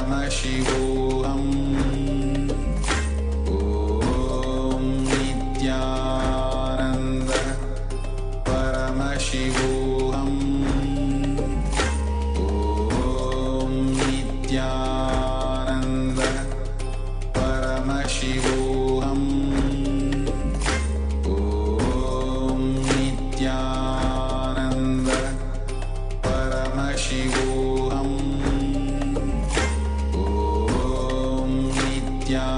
Paramashivoham. Om Nithyananda Paramashivoham. Om Nithyananda Paramashivoham. Om Nithyananda Paramashivoham. Om Nithyananda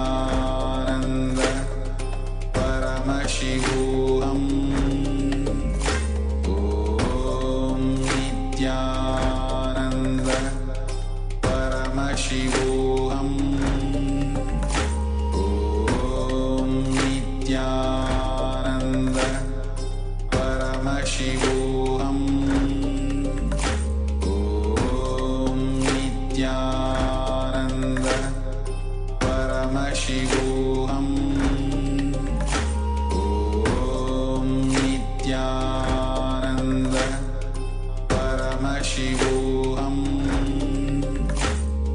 Paramashivoham. Om Nithyananda Paramashivoham. Om Nithyananda Paramashivoham. Om Nithyananda Paramashivoham.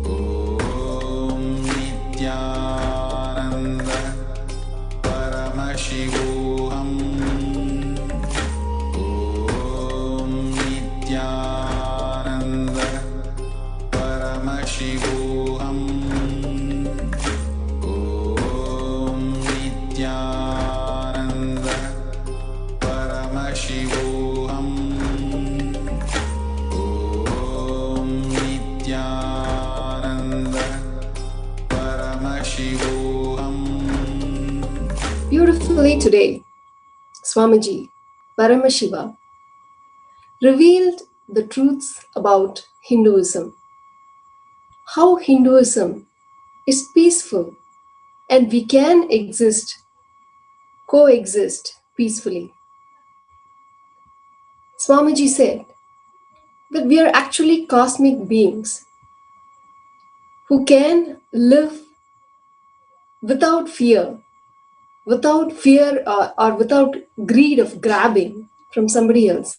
Om Nithyananda Paramashivoham. Om Nithyananda Paramashivoham. Om Nithyananda Paramashivoham. Om Nithyananda Paramashivoham. Om Nithyananda Paramashivoham. Beautifully today, Swamiji, Paramashiva, revealed the truths about Hinduism, how Hinduism is peaceful and we can coexist peacefully. Swamiji said that we are actually cosmic beings who can live without fear or without greed of grabbing from somebody else,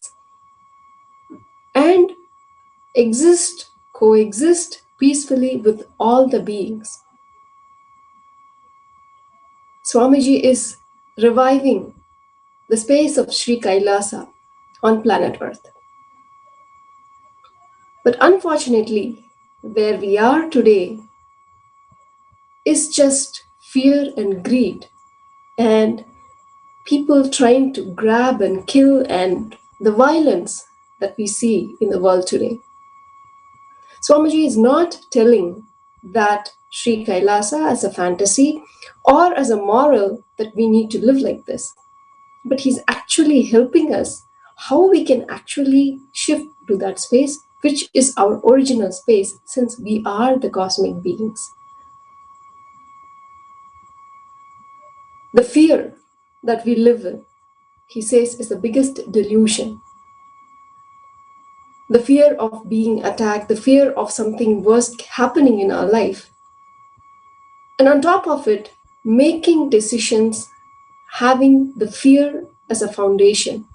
and coexist peacefully with all the beings. Swamiji is reviving the space of Sri Kailasa on planet Earth. But unfortunately, where we are today is just fear and greed, and people trying to grab and kill, and the violence that we see in the world today. Swamiji is not telling that Sri Kailasa as a fantasy or as a moral that we need to live like this, but he's actually helping us how we can actually shift to that space, which is our original space, since we are the cosmic beings. The fear that we live in, he says, is the biggest delusion. The fear of being attacked, the fear of something worse happening in our life. And on top of it, making decisions, having the fear as a foundation.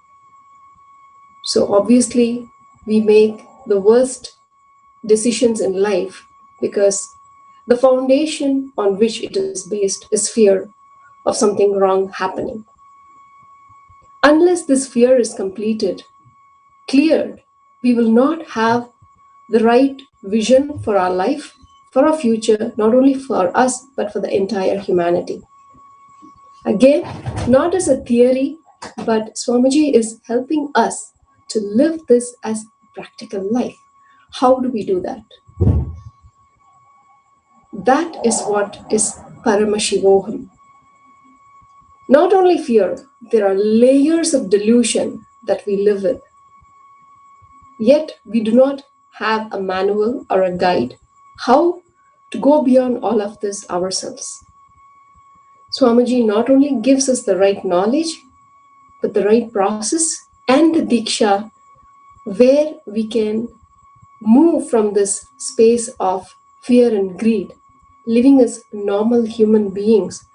So obviously, we make the worst decisions in life because the foundation on which it is based is fear of something wrong happening. Unless this fear is cleared, we will not have the right vision for our life, for our future, not only for us, but for the entire humanity. Again, not as a theory, but Swamiji is helping us to live this as practical life. How do we do that? That is what is Paramashivoham. Not only fear, there are layers of delusion that we live with. Yet we do not have a manual or a guide how to go beyond all of this ourselves. Swamiji not only gives us the right knowledge, but the right process and the diksha where we can move from this space of fear and greed, living as normal human beings,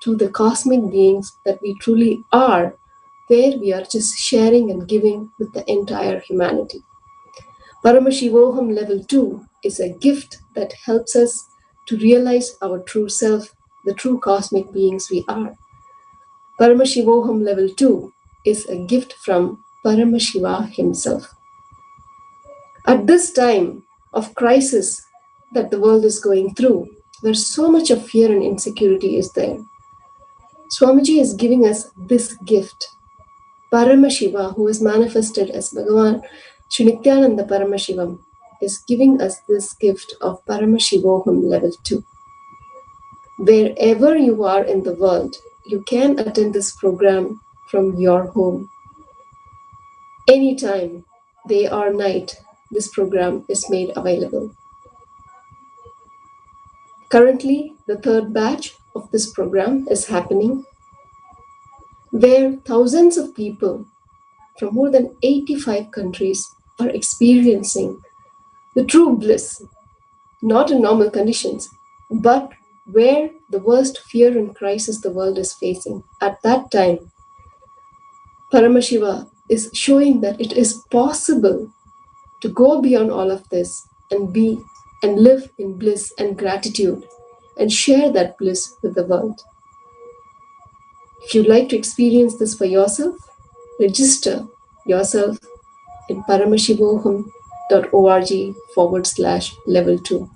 to the cosmic beings that we truly are, where we are just sharing and giving with the entire humanity. Paramashivoham level 2 is a gift that helps us to realize our true self, the true cosmic beings we are. Paramashivoham level 2 is a gift from Paramashiva himself. At this time of crisis that the world is going through, where so much of fear and insecurity is there, Swamiji is giving us this gift. Paramashiva, who is manifested as Bhagavan Sri Nithyananda Paramashivam, is giving us this gift of Paramashivoham level 2. Wherever you are in the world, you can attend this program from your home. Anytime, day or night, this program is made available. Currently, the third batch of this program is happening, where thousands of people from more than 85 countries are experiencing the true bliss, not in normal conditions, but where the worst fear and crisis the world is facing. At that time, Paramashiva is showing that it is possible to go beyond all of this and be and live in bliss and gratitude and share that bliss with the world. If you'd like to experience this for yourself, register yourself in paramashivoham.org/level 2.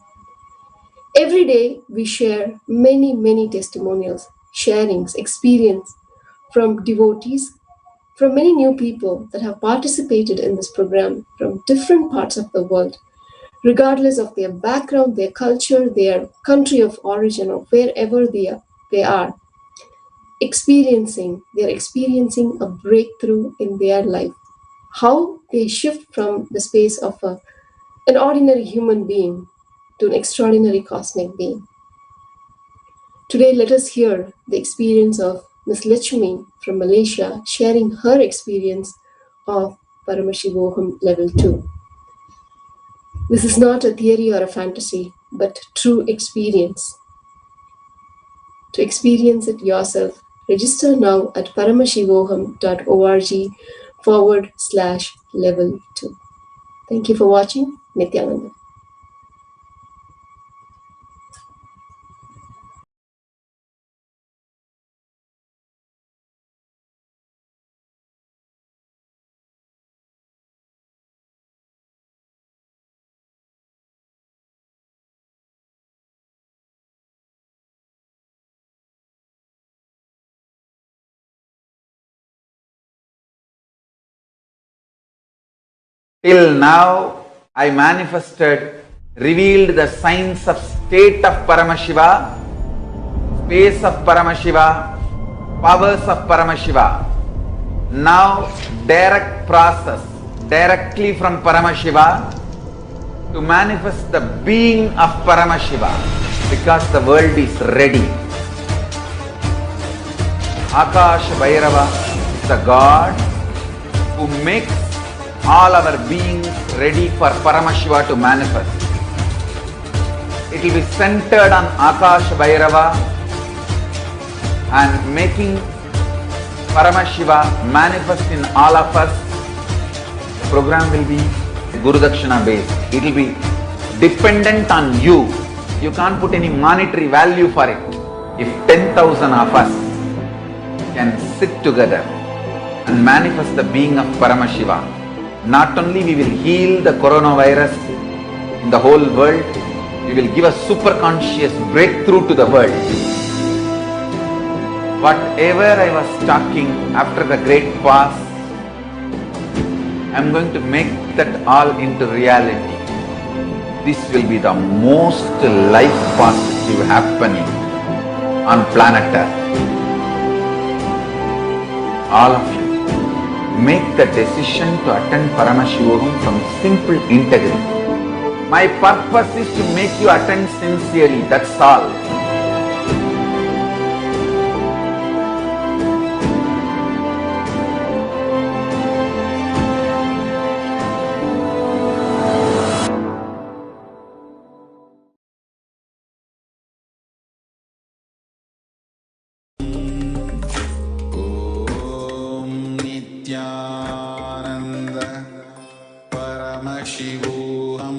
Every day we share many testimonials, sharings, experience from devotees, from many new people that have participated in this program from different parts of the world, regardless of their background, their culture, their country of origin, or wherever they are. They're experiencing a breakthrough in their life. How they shift from the space of an ordinary human being to an extraordinary cosmic being. Today, let us hear the experience of Ms. Lachmi from Malaysia sharing her experience of Paramashivoham level 2. This is not a theory or a fantasy, but true experience. To experience it yourself, register now at paramashivoham.org/level 2. Thank you for watching. Nithyananda. Till now, I manifested, revealed the signs of state of Paramashiva, space of Paramashiva, powers of Paramashiva. Now, direct process, directly from Paramashiva to manifest the being of Paramashiva, because the world is ready. Akash Bhairava is the God who makes all our beings ready for Paramashiva to manifest. It will be centered on Akash Bhairava and making Paramashiva manifest in all of us. The program will be Guru Dakshina based. It will be dependent on you. You can't put any monetary value for it. If 10,000 of us can sit together and manifest the being of Paramashiva, not only we will heal the coronavirus in the whole world, we will give a super conscious breakthrough to the world. Whatever I was talking after the great past, I am going to make that all into reality. This will be the most life positive happening on planet Earth. All of you, make the decision to attend Paramashivoham from simple integrity. My purpose is to make you attend sincerely, that's all. Nithyananda Paramashivoham.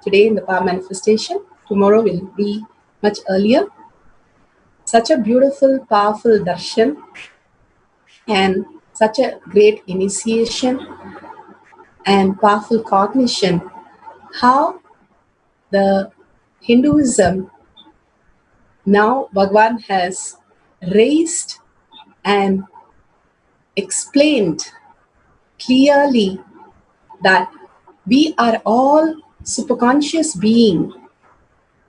today in the power manifestation. Tomorrow will be much earlier. Such a beautiful, powerful darshan and such a great initiation and powerful cognition. How the Hinduism now Bhagwan has raised and explained clearly that we are all superconscious being.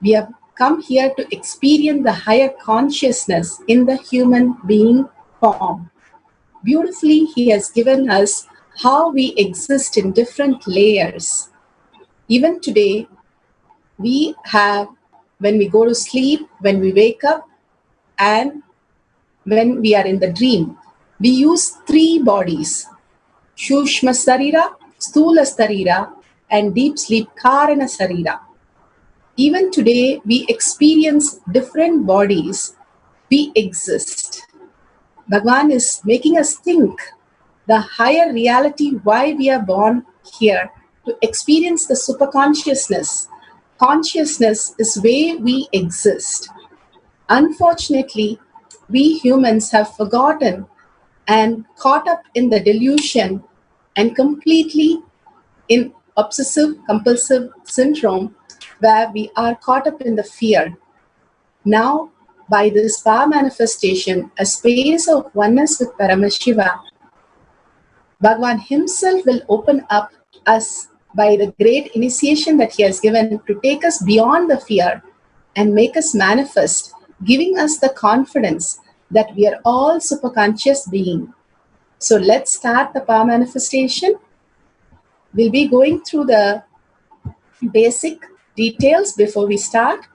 We have come here to experience the higher consciousness in the human being form. Beautifully, he has given us how we exist in different layers. Even today, we have, when we go to sleep, when we wake up, and when we are in the dream, we use three bodies: Shushma Sarira, Stula Sarira, and deep sleep Karana Sarira. Even today, we experience different bodies. We exist. Bhagwan is making us think the higher reality why we are born here to experience the superconsciousness. Consciousness is where we exist. Unfortunately, we humans have forgotten and caught up in the delusion and completely in obsessive compulsive syndrome where we are caught up in the fear. Now, by this power manifestation, a space of oneness with Paramashiva, Bhagwan himself will open up us by the great initiation that he has given to take us beyond the fear and make us manifest, giving us the confidence that we are all superconscious being. So let's start the power manifestation. We'll be going through the basic details before we start.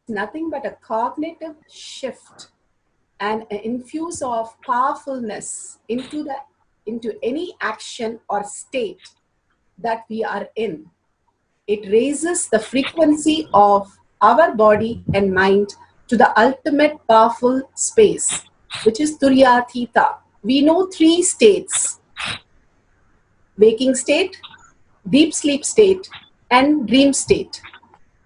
Nothing but a cognitive shift and an infuse of powerfulness into any action or state that we are in. It raises the frequency of our body and mind to the ultimate powerful space, which is Turiya Theta. We know three states: waking state, deep sleep state, and dream state.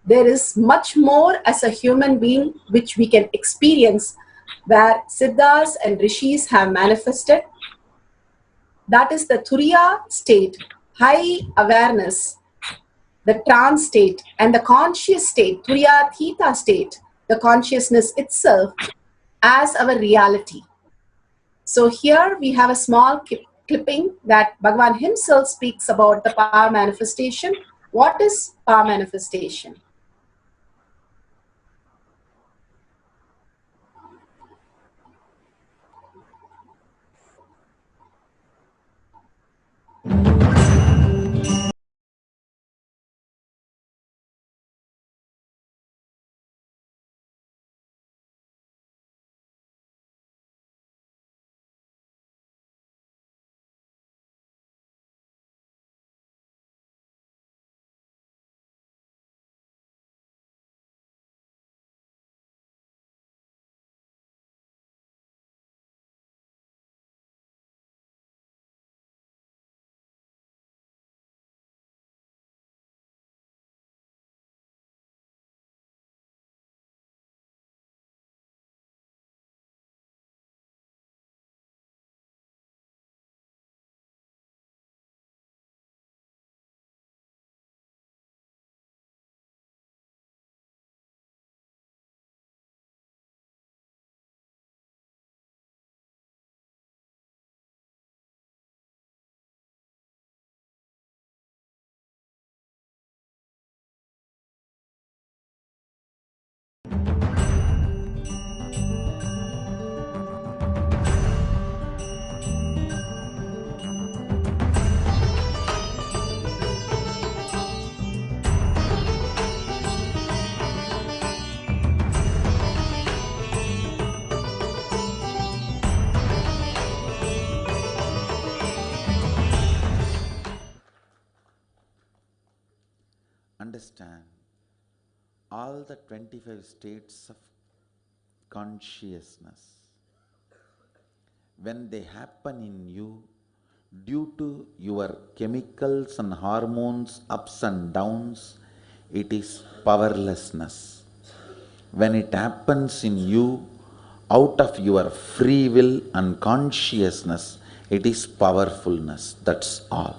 There is much more as a human being which we can experience where Siddhas and Rishis have manifested. That is the Turiya state, high awareness, the trance state, and the conscious state, Turiya Theta state, the consciousness itself as our reality. So here we have a small clipping that Bhagwan himself speaks about the power manifestation. What is power manifestation? understand all the 25 states of consciousness, when they happen in you, due to your chemicals and hormones ups and downs, it is powerlessness. When it happens in you, out of your free will and consciousness, it is powerfulness. That's all.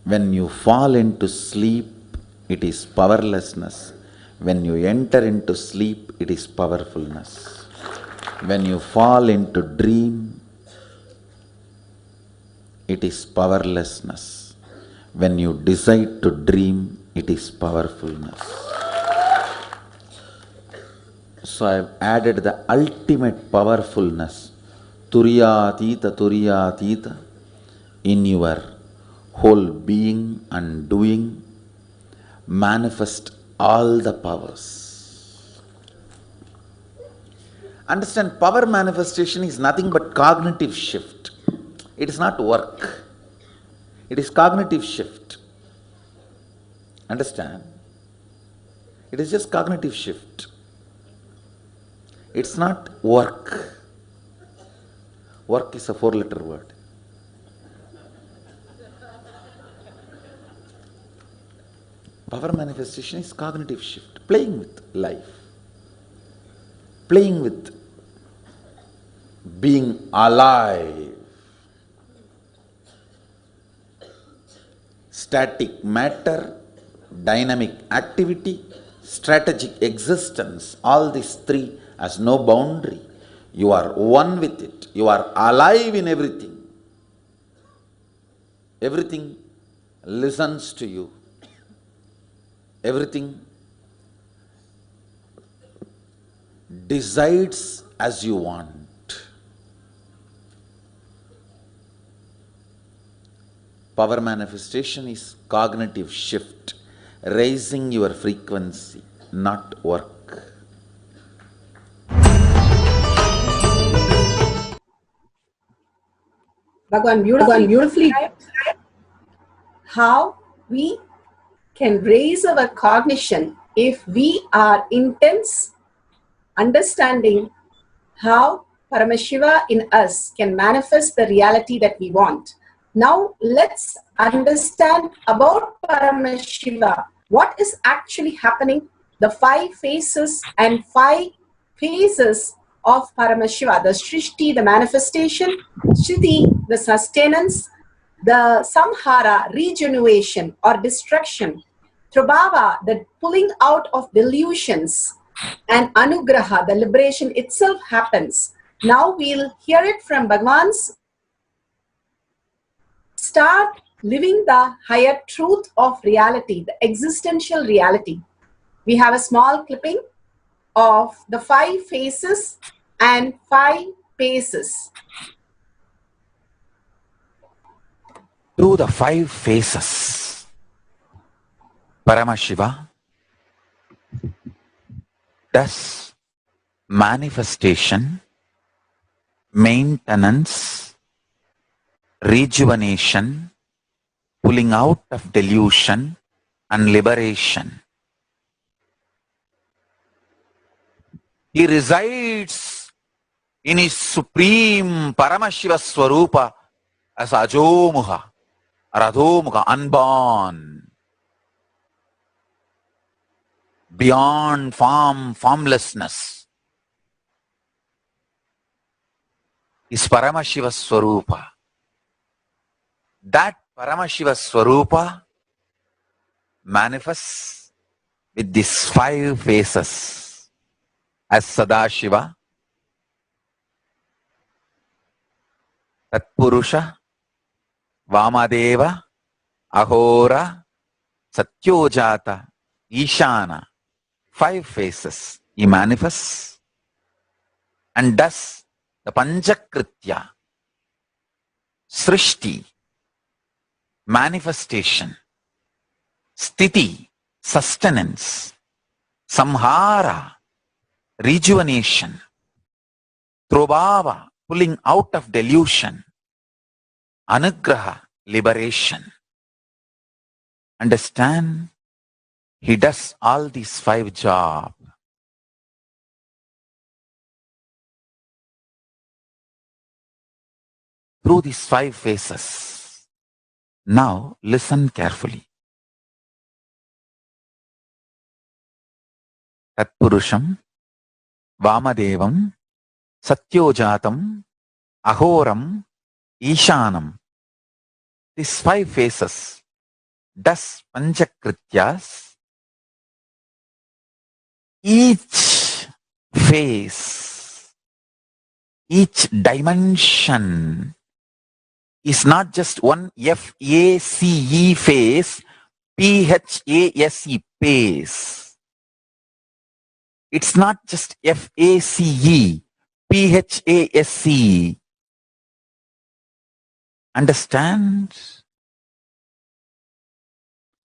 When you fall into sleep, it is powerlessness. When you enter into sleep, it is powerfulness. When you fall into dream, it is powerlessness. When you decide to dream, it is powerfulness. So I have added the ultimate powerfulness, Turiyatita, in your whole being and doing. Manifest all the powers. Understand, power manifestation is nothing but cognitive shift. It is not work. It is cognitive shift. Understand? It is just cognitive shift. It's not work. Work is a 4-letter word. Power manifestation is cognitive shift, playing with life, playing with being alive. Static matter, dynamic activity, strategic existence, all these three has no boundary. You are one with it. You are alive in everything. Everything listens to you. Everything decides as you want. Power manifestation is cognitive shift, raising your frequency, not work. Bhagwan beautifully described how we can raise our cognition if we are intense, understanding how Paramashiva in us can manifest the reality that we want. Now let's understand about Paramashiva. What is actually happening? The 5 phases and 5 phases of Paramashiva. The Srishti, the manifestation; Shriti, the sustenance; the Samhara, regeneration or destruction; Prabhava, the pulling out of delusions; and Anugraha, the liberation itself happens. Now we'll hear it from Bhagwan's. Start living the higher truth of reality, the existential reality. We have a small clipping of the 5 phases and 5 paces. Through the 5 phases, Paramashiva does manifestation, maintenance, rejuvenation, pulling out of delusion, and liberation. He resides in his supreme Paramashiva Swarupa as Ajomuha, Radhomuha, unborn, beyond form, formlessness, is Paramashiva Swarupa. That Paramashiva Swarupa manifests with these 5 phases as Sadashiva, Tatpurusha, Vamadeva, Ahora, Satyojata, Ishana. 5 phases he manifests and does the Panchakritya, Srishti, manifestation; Sthiti, sustenance; Samhara, rejuvenation; Prabhava, pulling out of delusion; Anugraha, liberation. Understand? He does all these 5 jobs. Through these 5 phases. Now listen carefully. Tatpurusham, Vamadevam, Satyojatam, Ahoram, Ishanam. These 5 phases does Panchakrityas. Each phase, each dimension is not just one F-A-C-E phase, P-H-A-S-E phase. It's not just F-A-C-E, P-H-A-S-E. Understand?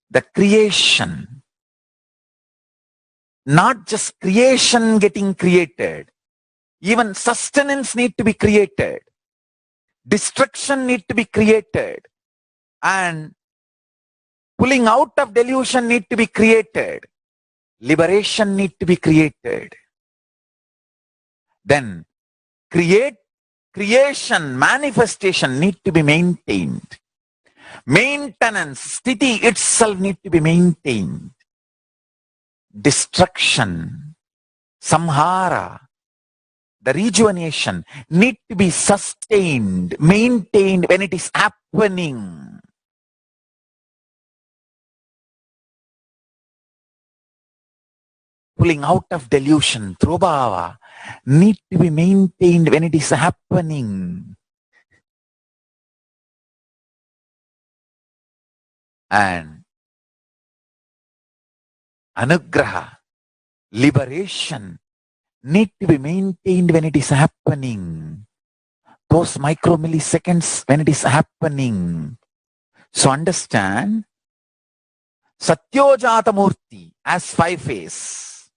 The creation, not just creation getting created, even sustenance need to be created, destruction need to be created, and pulling out of delusion need to be created, liberation need to be created. Then creation, manifestation need to be maintained. Maintenance, sthiti itself need to be maintained. Destruction, samhara, the rejuvenation need to be sustained, maintained when it is happening. Pulling out of delusion, trubhava, need to be maintained when it is happening. And anugraha, liberation, need to be maintained when it is happening. Those micromilliseconds when it is happening. So understand, Satyojata Murti as 5 phase,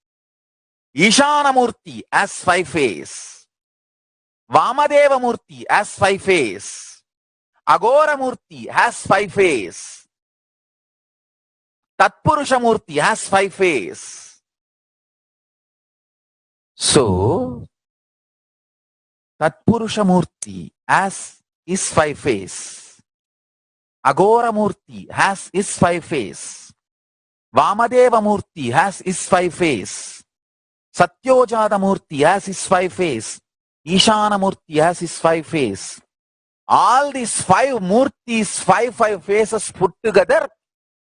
Ishana Murti as 5 phase, Vamadeva Murti as 5 phase, Agora Murti has 5 phase, Tatpurusha Murti has 5 phase. So, Tatpurusha Murti as is 5 phase, Agora Murti has is 5 phase, Vamadeva Murti has is 5 phase, Satyojata Murti has his 5 phase, Ishana Murti has his 5 phase. All these 5 Murtis, 5 phases put together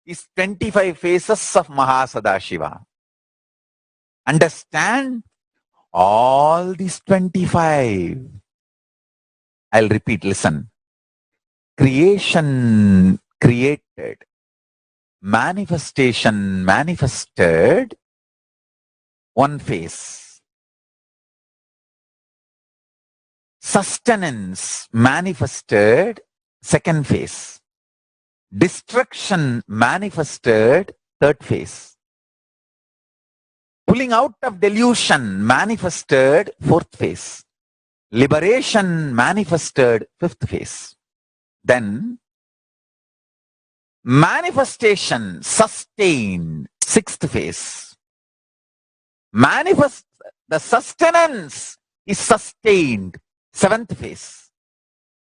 is 25 phases of Mahasadashiva. Understand? All these 25. I'll repeat, listen. Creation created, manifestation manifested, 1 phase. Sustenance manifested, 2nd phase. Destruction manifested, 3rd phase. Pulling out of delusion manifested, 4th phase. Liberation manifested, 5th phase. Then manifestation sustained, 6th phase. The sustenance is sustained, 7th phase.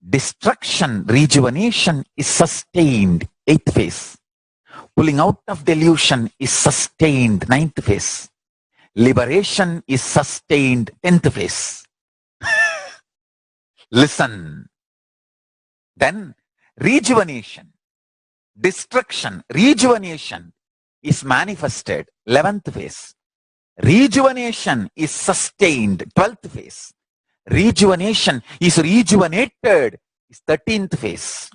Destruction, rejuvenation is sustained, 8th phase. Pulling out of delusion is sustained, 9th phase. Liberation is sustained, 10th phase. Listen. Then rejuvenation, destruction, rejuvenation is manifested, 11th phase. Rejuvenation is sustained, 12th phase. Rejuvenation is rejuvenated, is 13th phase.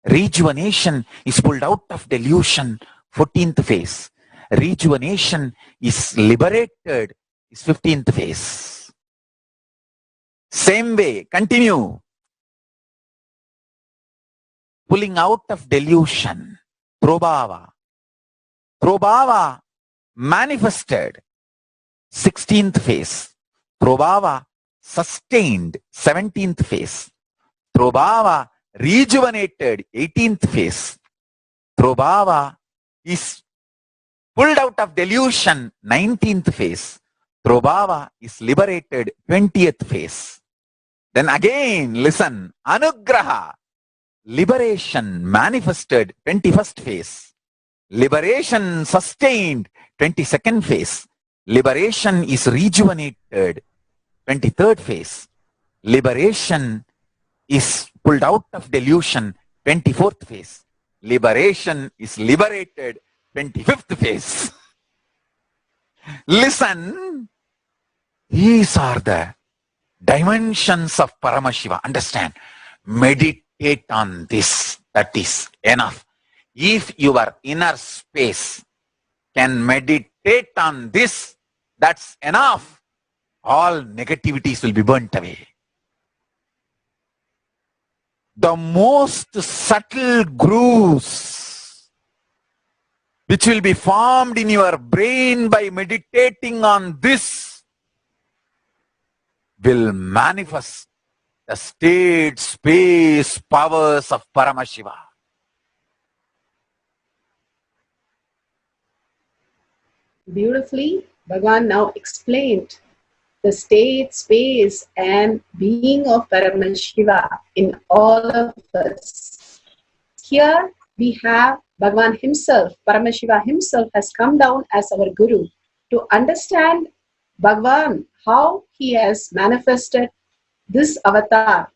Rejuvenation is pulled out of delusion, 14th phase. Rejuvenation is liberated, is 15th phase. Same way, continue. Pulling out of delusion, Prabhava. Prabhava manifested, 16th phase. Prabhava sustained, 17th phase. Prabhava rejuvenated, 18th phase. Prabhava is pulled out of delusion, 19th phase. Trobhava is liberated, 20th phase. Then again, listen, Anugraha, liberation manifested, 21st phase. Liberation sustained, 22nd phase. Liberation is rejuvenated, 23rd phase. Liberation is pulled out of delusion, 24th phase. Liberation is liberated, 25th phase. Listen, these are the dimensions of Paramashiva. Understand, meditate on this, that is enough. If your inner space can meditate on this, that's enough. All negativities will be burnt away. The most subtle grooves which will be formed in your brain by meditating on this will manifest the state, space, powers of Paramashiva. Beautifully, Bhagavan now explained the state, space, and being of Paramashiva in all of us. Here we have Bhagavan himself, Paramashiva himself has come down as our Guru to understand Bhagavan, how he has manifested this avatar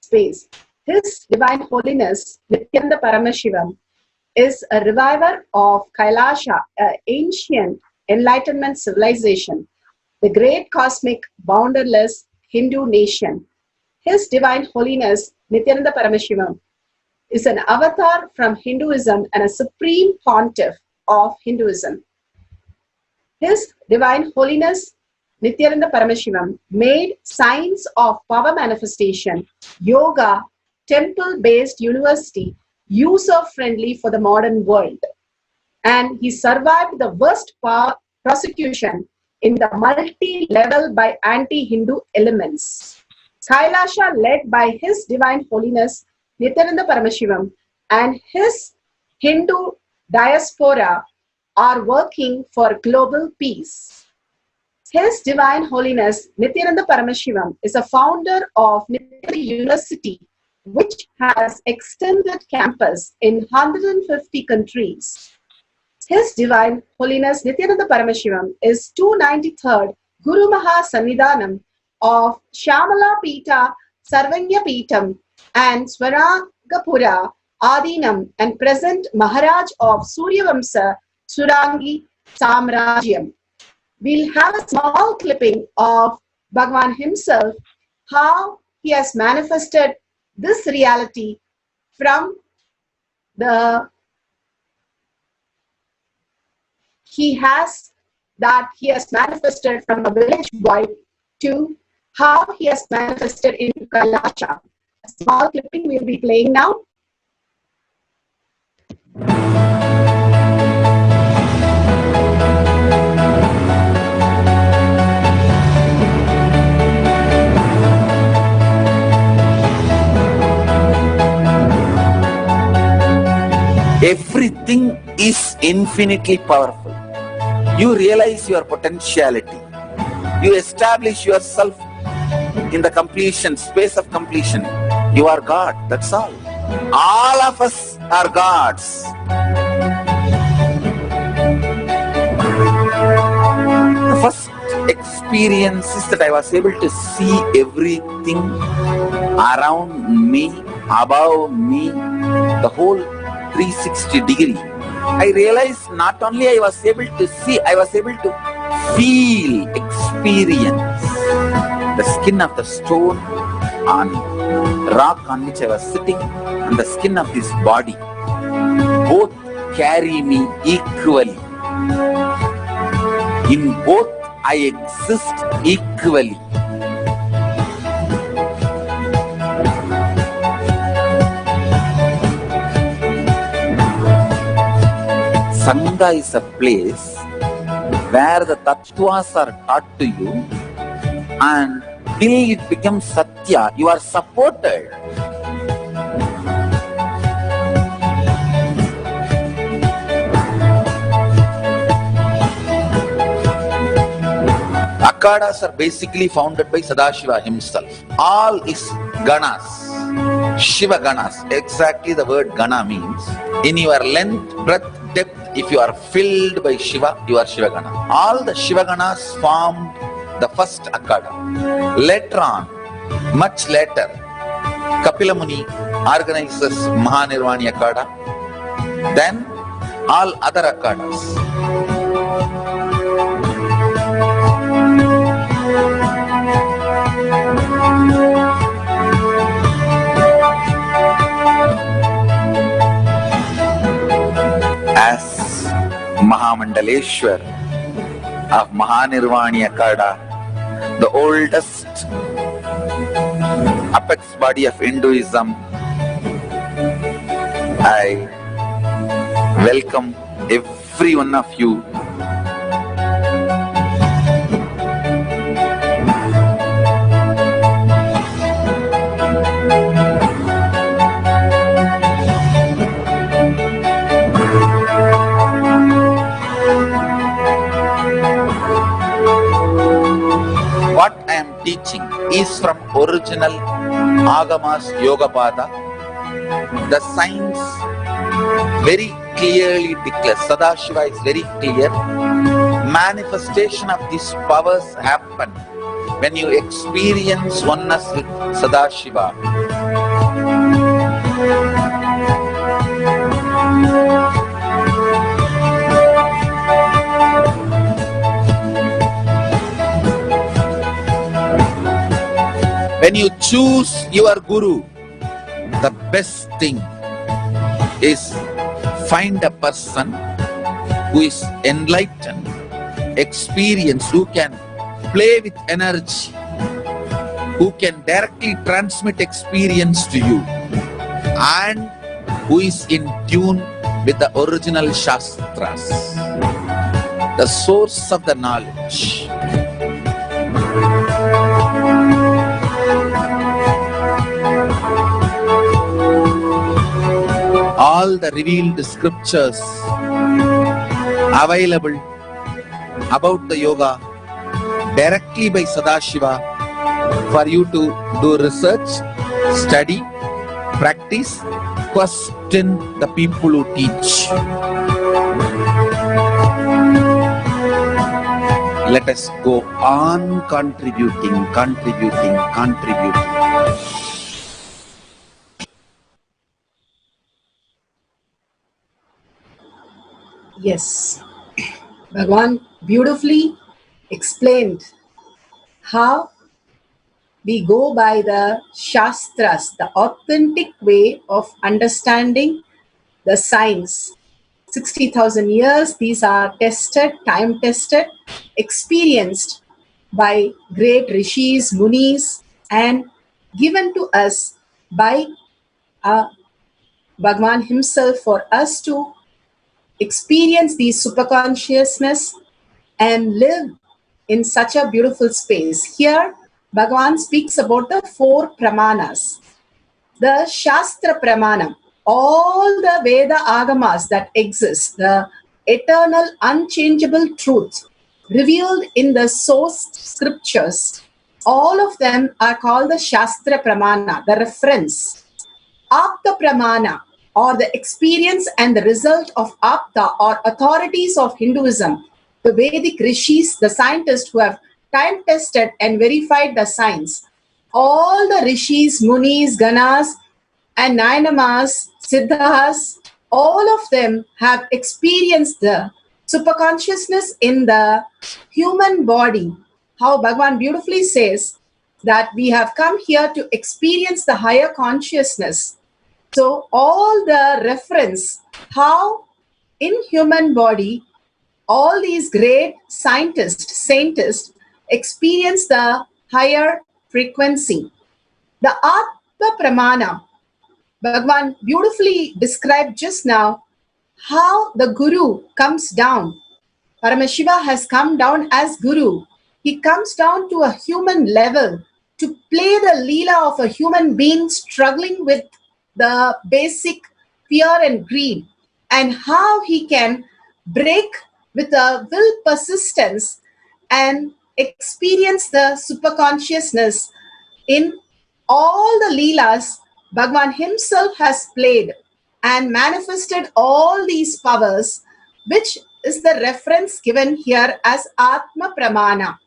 space. His Divine Holiness, Nithyananda Paramashivam, is a reviver of Kailasha, an ancient enlightenment civilization, the great cosmic boundarless Hindu nation. His Divine Holiness, Nithyananda Paramashivam, is an avatar from Hinduism and a supreme pontiff of Hinduism. His Divine Holiness, Nithyananda Paramashivam, made science of power manifestation, yoga, temple-based university, user-friendly for the modern world. And he survived the worst prosecution in the multi-level by anti-Hindu elements. Kailasha, led by His Divine Holiness Nithyananda Paramashivam, and his Hindu diaspora are working for global peace. His Divine Holiness Nithyananda Paramashivam is a founder of Nithya University, which has extended campus in 150 countries. His Divine Holiness Nithyananda Paramashivam is 293rd Guru Maha Sannidhanam of Shamala Pita, Sarvanya Pitam, and Swaragapura Adinam, and present Maharaj of Suryavamsa Surangi Samrajyam. We'll have a small clipping of Bhagavan himself, how he has manifested this reality from the he has manifested from a village boy to how he has manifested in Kailasha. A small clipping we'll be playing now. Everything is infinitely powerful. You realize your potentiality. You establish yourself in the completion, space of completion. You are God, that's all. All of us are gods. The first experience is that I was able to see everything around me, above me, the whole 360 degree. I realized not only I was able to see, I was able to feel, experience the skin of the stone on rock on which I was sitting and the skin of this body. Both carry me equally. In both I exist equally. Sangha is a place where the tattvas are taught to you, and till it becomes satya, you are supported. Akkadas are basically founded by Sadashiva himself. All his ganas, Shiva ganas, exactly the word gana means. In your length, breadth, depth, if you are filled by Shiva, you are Shiva gana. All the Shiva ganas formed the first Akkada. Later on, much later, Kapila Muni organizes Mahanirvani Akkada. Then all other Akkadas. As Mahamandaleshwar of Mahanirvani Akkada, the oldest apex body of Hinduism, I welcome every one of you. What I am teaching is from original Agamas Yogapada. The science very clearly declares, Sadashiva is very clear, manifestation of these powers happen when you experience oneness with Sadashiva. When you choose your Guru, the best thing is find a person who is enlightened, experienced, who can play with energy, who can directly transmit experience to you, and who is in tune with the original Shastras, the source of the knowledge. All the revealed scriptures available about the yoga directly by Sadashiva for you to do research, study, practice, question the people who teach. Let us go on contributing. Yes, Bhagavan beautifully explained how we go by the Shastras, the authentic way of understanding the science. 60,000 years, these are tested, time tested, experienced by great rishis, munis, and given to us by Bhagavan himself for us to experience these superconsciousness and live in such a beautiful space. Here, Bhagavan speaks about the 4 pramanas. The Shastra Pramana, all the Veda Agamas that exist, the eternal, unchangeable truth revealed in the source scriptures, all of them are called the Shastra Pramana, the reference. Apta Pramana, or the experience and the result of Apta or authorities of Hinduism, the Vedic rishis, the scientists who have time tested and verified the science. All the rishis, munis, ganas, and Nayanamas, Siddhas, all of them have experienced the superconsciousness in the human body. How Bhagavan beautifully says that we have come here to experience the higher consciousness. So all the reference, how in human body, all these great scientists, saintists experience the higher frequency. The Atma Pramana, Bhagavan beautifully described just now how the Guru comes down. Paramashiva has come down as Guru. He comes down to a human level to play the Leela of a human being struggling with the basic fear and greed, and how he can break with a will persistence and experience the superconsciousness in all the Leelas Bhagwan himself has played and manifested all these powers, which is the reference given here as Atma Pramana,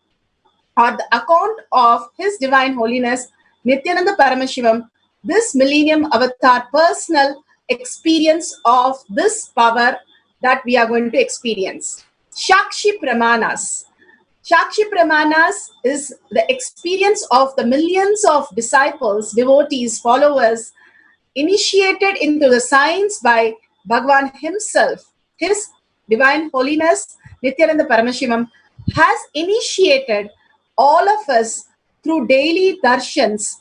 or the account of His Divine Holiness Nithyananda Paramashivam, this Millennium Avatar personal experience of this power that we are going to experience. Shakshi Pramanas. Shakshi Pramanas is the experience of the millions of disciples, devotees, followers, initiated into the science by Bhagwan himself. His Divine Holiness Nithyananda Paramashivam has initiated all of us through daily darshans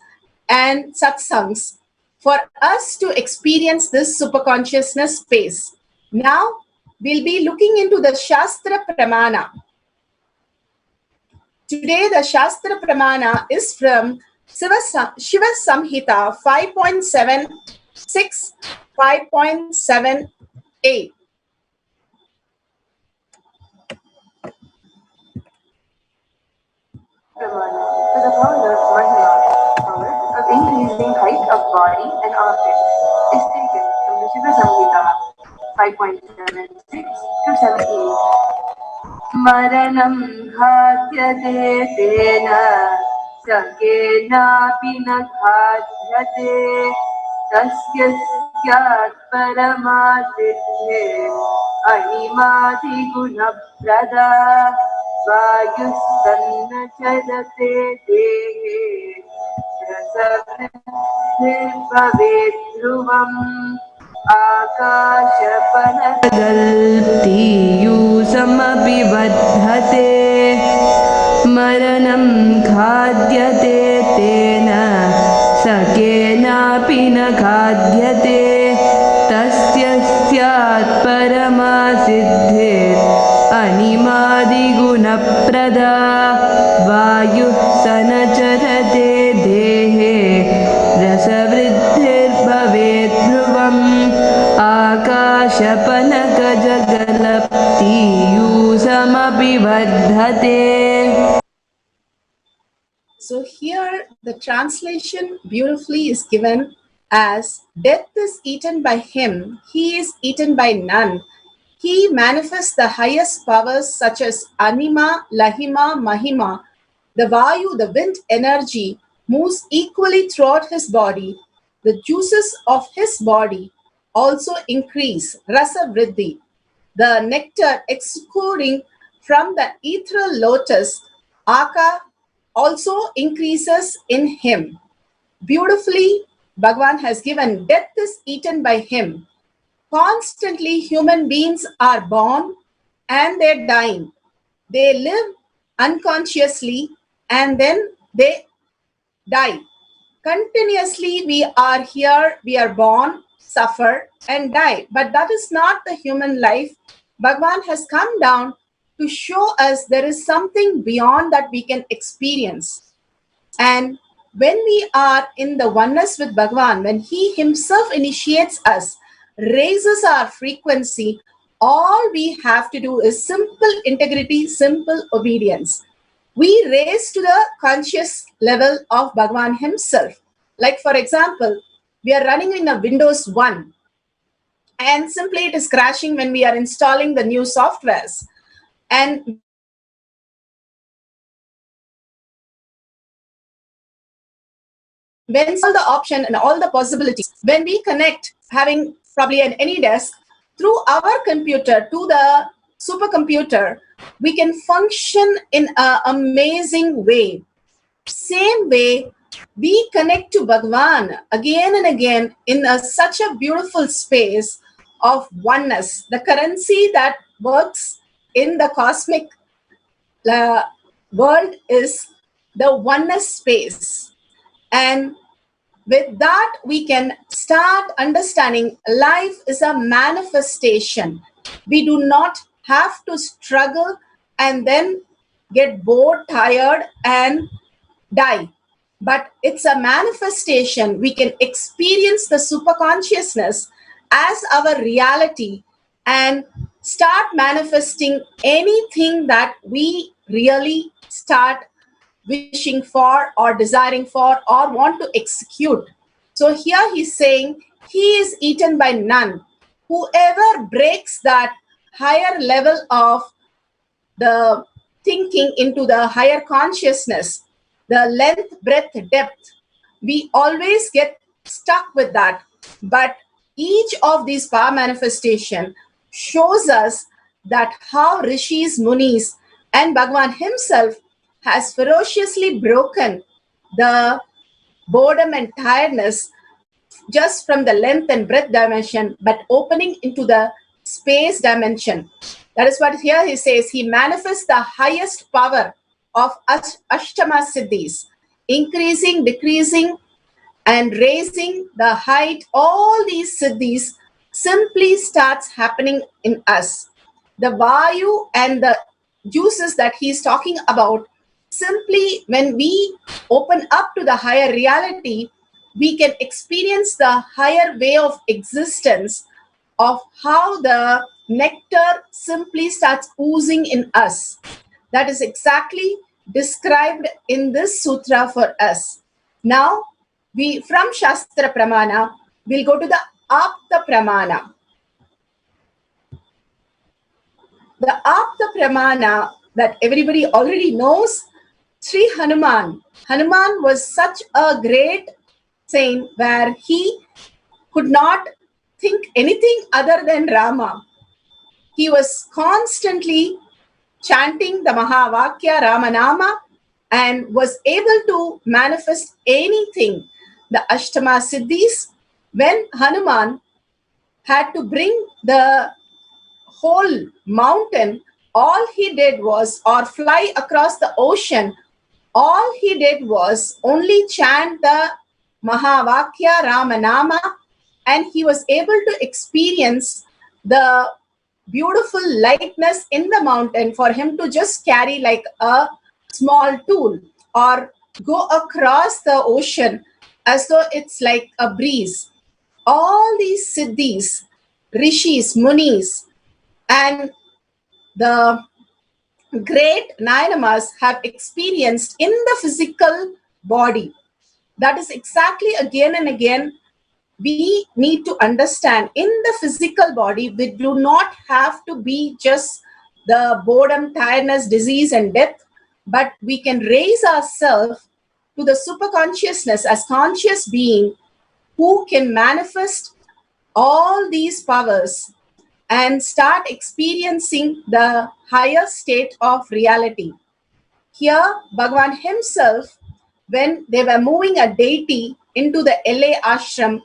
and satsangs for us to experience this superconsciousness space. Now, we'll be looking into the Shastra Pramana. Today, the Shastra Pramana is from Shiva Samhita 5.76, 5.78. Pramana for the power of Mahima, power of increasing height of body and object, is taken from the Shiva Samhita 5.76 to 78. Maranam ghatyate tena sakenapi na ghatyate tasya syat paramadithe animati gunaprada vayustanna charate dehe rasavriddhir dhruvam आकाशपनगल्तीयूसमपि बद्धते मरणं खाद्यते तेन सकेनापि न खाद्यते तस्य स्यात् परमासिद्धिर् अनिमादिगुणप्रदा वायुः स न चरते देहे रसवृद्धिर्भवेत् ध्रुवम् आकाशपनकजगलप्तीयूसमपि वर्धते. So here the translation beautifully is given as death is eaten by him, he is eaten by none. He manifests the highest powers such as Anima, Lahima, Mahima. The Vayu, the wind energy, moves equally throughout his body. The juices of his body also increase, Rasa Vriddhi. The nectar exuding from the ethereal lotus, Aka, also increases in him. Beautifully, Bhagavan has given death is eaten by him. Constantly, human beings are born and they're dying. They live unconsciously and then they die. Continuously, we are here, we are born, suffer, and die. But that is not the human life. Bhagavan has come down to show us there is something beyond that we can experience. And when we are in the oneness with Bhagavan, when he himself initiates us, raises our frequency, all we have to do is simple integrity, simple obedience. We raise to the conscious level of Bhagavan himself. Like for example, we are running in a Windows 1 and simply it is crashing when we are installing the new softwares. And when all the option and all the possibilities, when we connect having probably an any desk through our computer to the supercomputer, we can function in an amazing way. Same way, we connect to Bhagavan again and again in such a beautiful space of oneness. The currency that works in the cosmic world is the oneness space. And with that, we can start understanding life is a manifestation. We do not have to struggle and then get bored, tired, and die. But it's a manifestation. We can experience the superconsciousness as our reality and start manifesting anything that we really start wishing for or desiring for or want to execute. So here he's saying he is eaten by none. Whoever breaks that higher level of the thinking into the higher consciousness, the length, breadth, depth, we always get stuck with that. But each of these power manifestation shows us that how rishis, munis, and Bhagavan himself has ferociously broken the boredom and tiredness just from the length and breadth dimension, but opening into the space dimension. That is what here he says. He manifests the highest power of Ashtama Siddhis, increasing, decreasing, and raising the height. All these Siddhis simply starts happening in us. The Vayu and the juices that he's talking about, simply when we open up to the higher reality, we can experience the higher way of existence of how the nectar simply starts oozing in us. That is exactly described in this sutra for us. Now, we from Shastra Pramana, we'll go to the Apta Pramana. The Apta Pramana that everybody already knows, Sri Hanuman. Hanuman was such a great saint where he could not think anything other than Rama. He was constantly chanting the Mahavakya Ramanama and was able to manifest anything. The Ashtama Siddhis, when Hanuman had to bring the whole mountain, all he did was, or fly across the ocean, all he did was only chant the Mahavakya Ramanama, and he was able to experience the beautiful lightness in the mountain for him to just carry like a small tool or go across the ocean as though it's like a breeze. All these siddhis, rishis, munis, and the great Nayanamas have experienced in the physical body. That is exactly again and again we need to understand. In the physical body, we do not have to be just the boredom, tiredness, disease, and death, but we can raise ourselves to the superconsciousness as conscious being who can manifest all these powers and start experiencing the higher state of reality. Here, Bhagavan himself, when they were moving a deity into the LA ashram,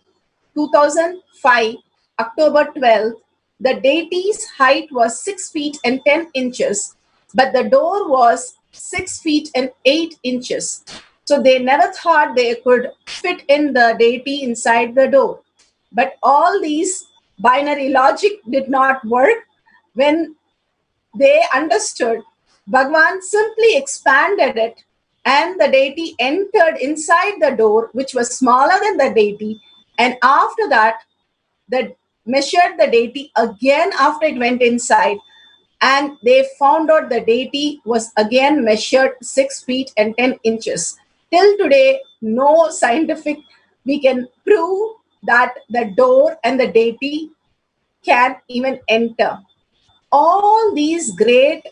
2005, October 12th, the deity's height was 6 feet and 10 inches, but the door was 6 feet and 8 inches. So they never thought they could fit in the deity inside the door. But all these binary logic did not work. When they understood, Bhagavan simply expanded it and the deity entered inside the door, which was smaller than the deity. And after that, they measured the deity again after it went inside. And they found out the deity was again measured 6 feet and 10 inches. Till today, no scientific, we can prove that the door and the deity can even enter. All these great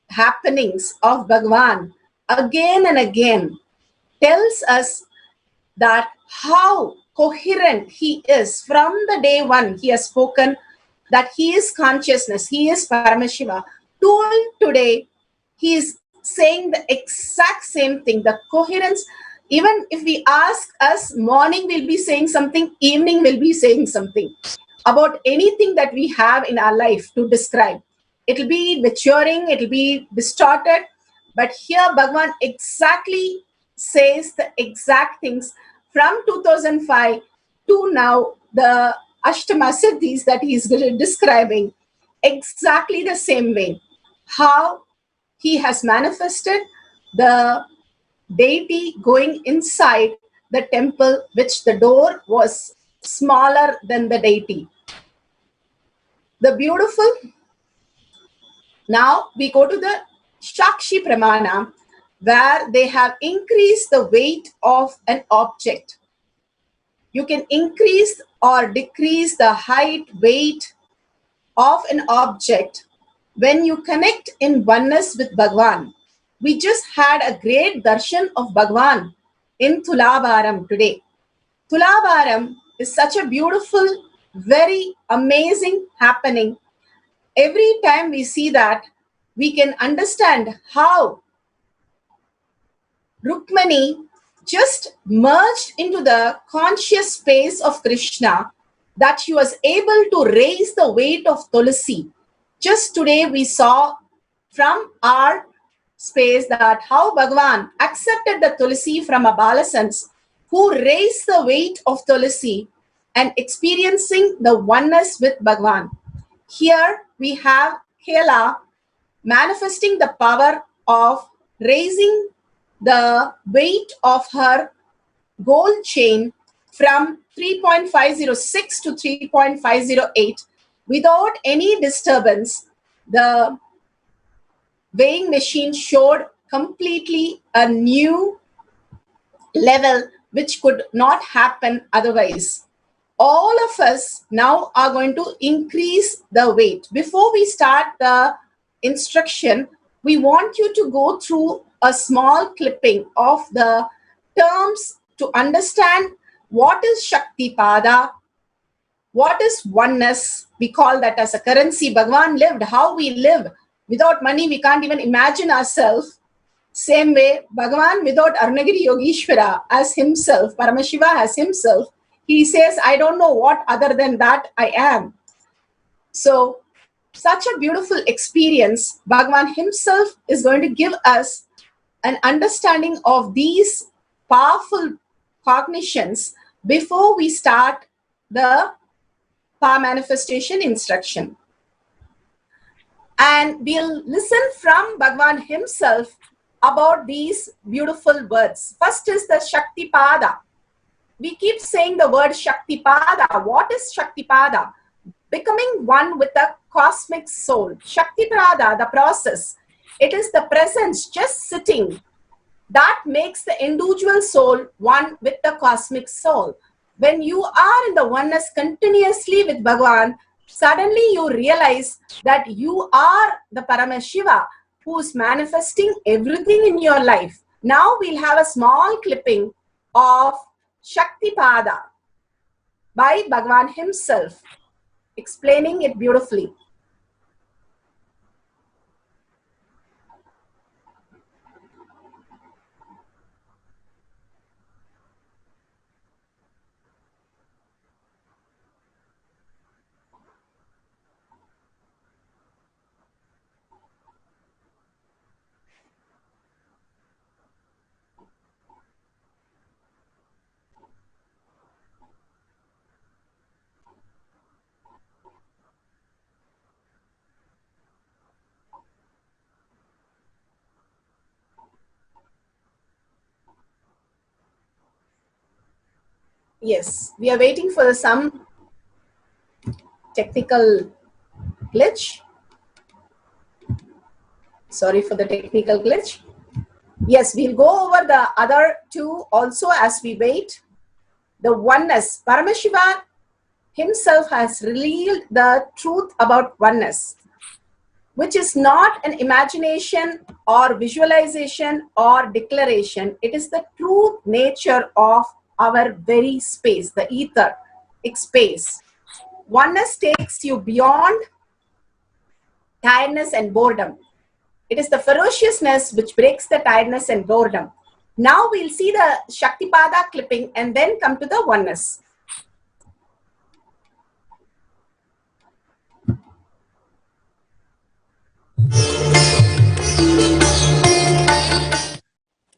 happenings of Bhagavan again and again tells us that how coherent he is. From the day one, he has spoken that he is consciousness, he is Paramashiva. Till today, he is saying the exact same thing, the coherence. Even if we ask us, morning we'll be saying something, evening we'll be saying something about anything that we have in our life to describe. It'll be maturing, it'll be distorted, but here Bhagavan exactly says the exact things from 2005 to now, the Ashtama Siddhis that he's describing, exactly the same way. How he has manifested the deity going inside the temple, which the door was smaller than the deity. The beautiful. Now we go to the Shakshi Pramana, where they have increased the weight of an object. You can increase or decrease the height, weight of an object when you connect in oneness with Bhagwan. We just had a great darshan of Bhagwan in Tulavaram today. Tulavaram is such a beautiful, very amazing happening. Every time we see that, we can understand how Rukmani just merged into the conscious space of Krishna, that she was able to raise the weight of Tulsi. Just today we saw from our space that how Bhagavan accepted the Tulsi from a Balasans who raised the weight of Tulsi and experiencing the oneness with Bhagavan. Here we have Kela manifesting the power of raising the weight of her gold chain from 3.506 to 3.508 without any disturbance. The weighing machine showed completely a new level which could not happen otherwise. All of us now are going to increase the weight. Before we start the instruction, we want you to go through a small clipping of the terms to understand what is Shaktipada, what is oneness. We call that as a currency. Bhagavan lived, how we live. Without money, we can't even imagine ourselves. Same way, Bhagavan without Arunagiri Yogeshwara as himself, Paramashiva as himself, he says, I don't know what other than that I am. So, such a beautiful experience. Bhagavan himself is going to give us an understanding of these powerful cognitions before we start the power manifestation instruction. And we'll listen from Bhagavan himself about these beautiful words. First is the Shaktipada. We keep saying the word Shaktipada. What is Shaktipada? Becoming one with the cosmic soul. Shaktipada, the process. It is the presence just sitting that makes the individual soul one with the cosmic soul. When you are in the oneness continuously with Bhagavan, suddenly you realize that you are the Paramashiva who is manifesting everything in your life. Now we'll have a small clipping of Shaktipada by Bhagavan himself, explaining it beautifully. Yes, we are waiting for some technical glitch. Sorry for the technical glitch. Yes, we'll go over the other two also as we wait. The oneness. Paramashiva himself has revealed the truth about oneness, which is not an imagination or visualization or declaration. It is the true nature of our very space, the ether, space. Oneness takes you beyond tiredness and boredom. It is the ferociousness which breaks the tiredness and boredom. Now we'll see the Shaktipada clipping and then come to the oneness.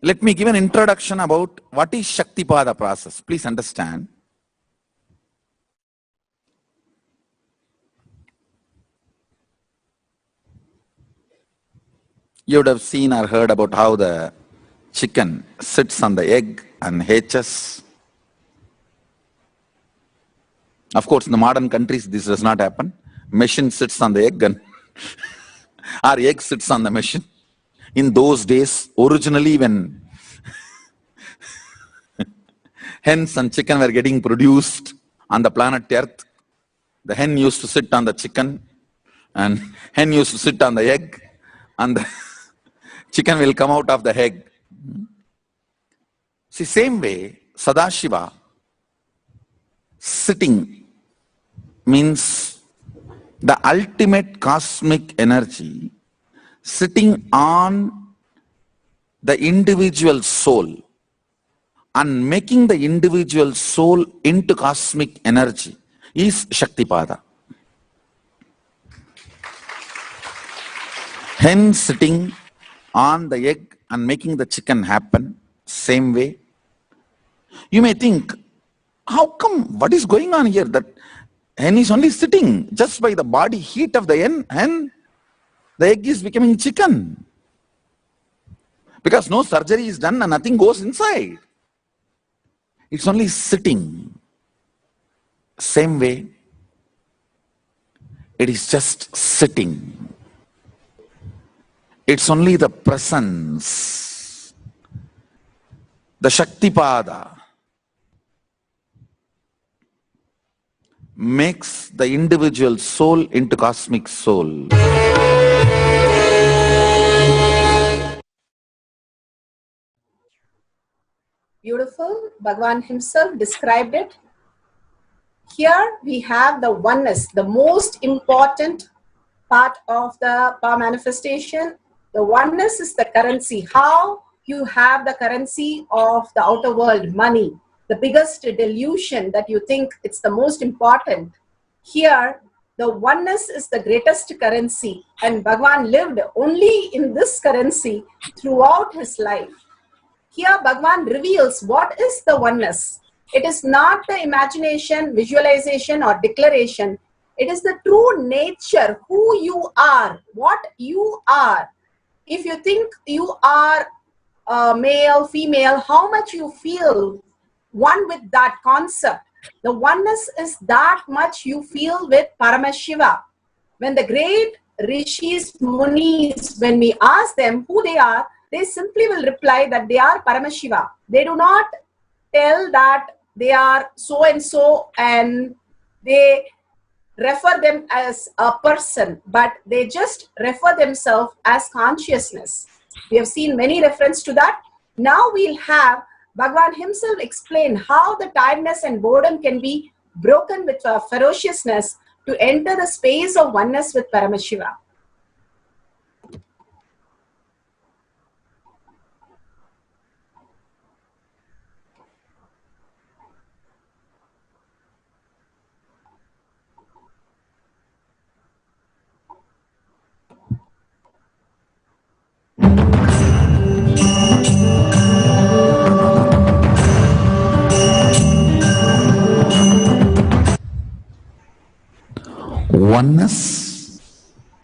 Let me give an introduction about what is Shaktipada process. Please understand. You would have seen or heard about how the chicken sits on the egg and hatches. Of course, in the modern countries, this does not happen. Machine sits on the egg and our egg sits on the machine. In those days, originally when hens and chicken were getting produced on the planet Earth, the hen used to sit on the chicken and hen used to sit on the egg, and the chicken will come out of the egg. See, same way, Sadashiva sitting means the ultimate cosmic energy sitting on the individual soul and making the individual soul into cosmic energy is Shaktipada. Hen sitting on the egg and making the chicken happen, same way. You may think, how come, what is going on here? That hen is only sitting just by the body heat of the hen, the egg is becoming chicken. Because no surgery is done and nothing goes inside. It's only sitting. Same way, it is just sitting. It's only the presence, the Shaktipada makes the individual soul into cosmic soul. Beautiful. Bhagavan himself described it. Here we have the oneness, the most important part of the power manifestation. The oneness is the currency. How you have the currency of the outer world, money, the biggest delusion that you think it's the most important. Here, the oneness is the greatest currency, and Bhagavan lived only in this currency throughout his life. Here, Bhagavan reveals what is the oneness. It is not the imagination, visualization, or declaration. It is the true nature, who you are, what you are. If you think you are male, female, how much you feel one with that concept. The oneness is that much you feel with Paramashiva. When the great rishis, munis, when we ask them who they are, they simply will reply that they are Paramashiva. They do not tell that they are so and so and they refer them as a person, but they just refer themselves as consciousness. We have seen many references to that. Now we'll have Bhagavan himself explain how the tiredness and boredom can be broken with ferociousness to enter the space of oneness with Paramashiva. Oneness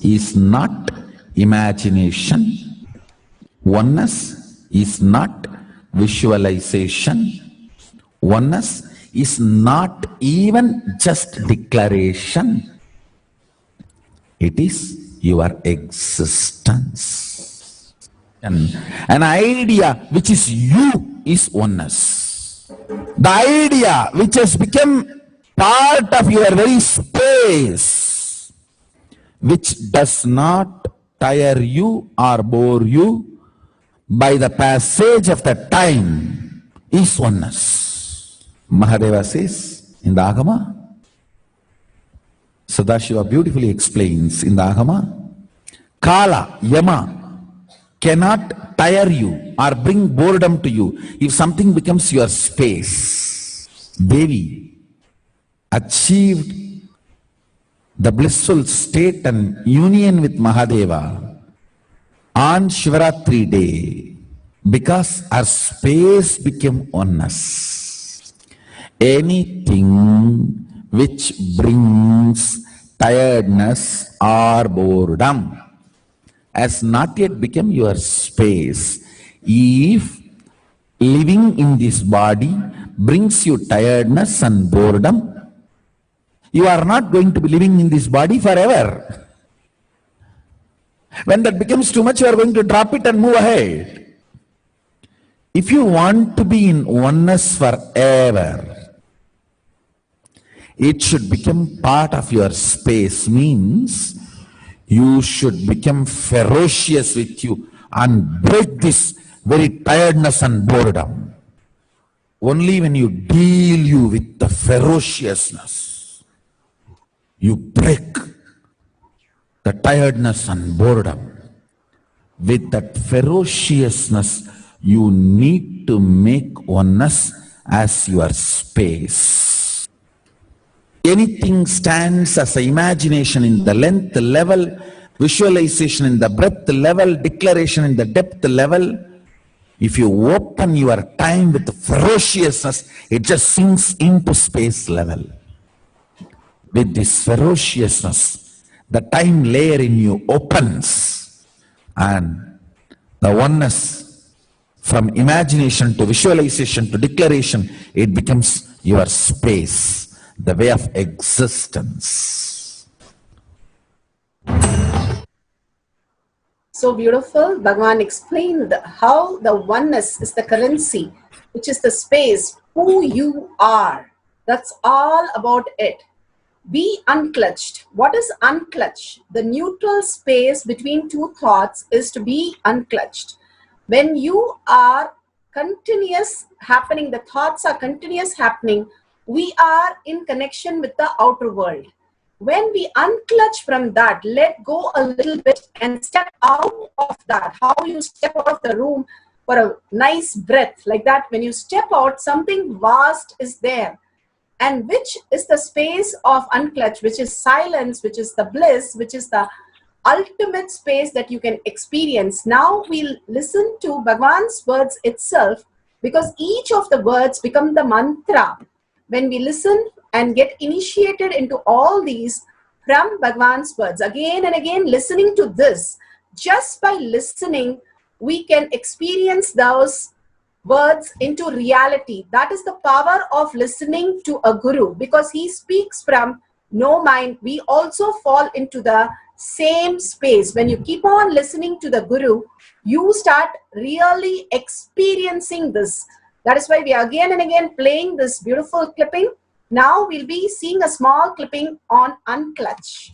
is not imagination. Oneness is not visualization. Oneness is not even just declaration. It is your existence. And an idea which is you is oneness. The idea which has become part of your very space, which does not tire you or bore you by the passage of the time, is oneness. Mahadeva says in the Agama, Sadashiva beautifully explains in the Agama, Kala, Yama cannot tire you or bring boredom to you if something becomes your space. Devi achieved the blissful state and union with Mahadeva on Shivaratri day because her space became oneness. Anything which brings tiredness or boredom has not yet become your space. If living in this body brings you tiredness and boredom, you are not going to be living in this body forever. When that becomes too much, you are going to drop it and move ahead. If you want to be in oneness forever, it should become part of your space. Means you should become ferocious with you and break this very tiredness and boredom. Only when you deal you with the ferociousness, you break the tiredness and boredom. With that ferociousness, you need to make oneness as your space. Anything stands as an imagination in the length level, visualization in the breadth level, declaration in the depth level. If you open your time with ferociousness, it just sinks into space level. With this ferociousness, the time layer in you opens, and the oneness from imagination to visualization to declaration, it becomes your space, the way of existence. So beautiful. Bhagavan explained how the oneness is the currency, which is the space, who you are. That's all about it. Be unclutched. What is unclutched? The neutral space between two thoughts is to be unclutched. When you are continuous happening, the thoughts are continuous happening, we are in connection with the outer world. When we unclutch from that, let go a little bit and step out of that. How you step out of the room for a nice breath, like that. When you step out, something vast is there. And which is the space of unclutch, which is silence, which is the bliss, which is the ultimate space that you can experience. Now we'll listen to Bhagavan's words itself, because each of the words become the mantra. When we listen and get initiated into all these from Bhagavan's words, again and again listening to this, just by listening, we can experience those words into reality. That is the power of listening to a guru, because he speaks from no mind. We also fall into the same space. When you keep on listening to the guru, you start really experiencing this. That is why we are again and again playing this beautiful clipping. Now we'll be seeing a small clipping on unclutch.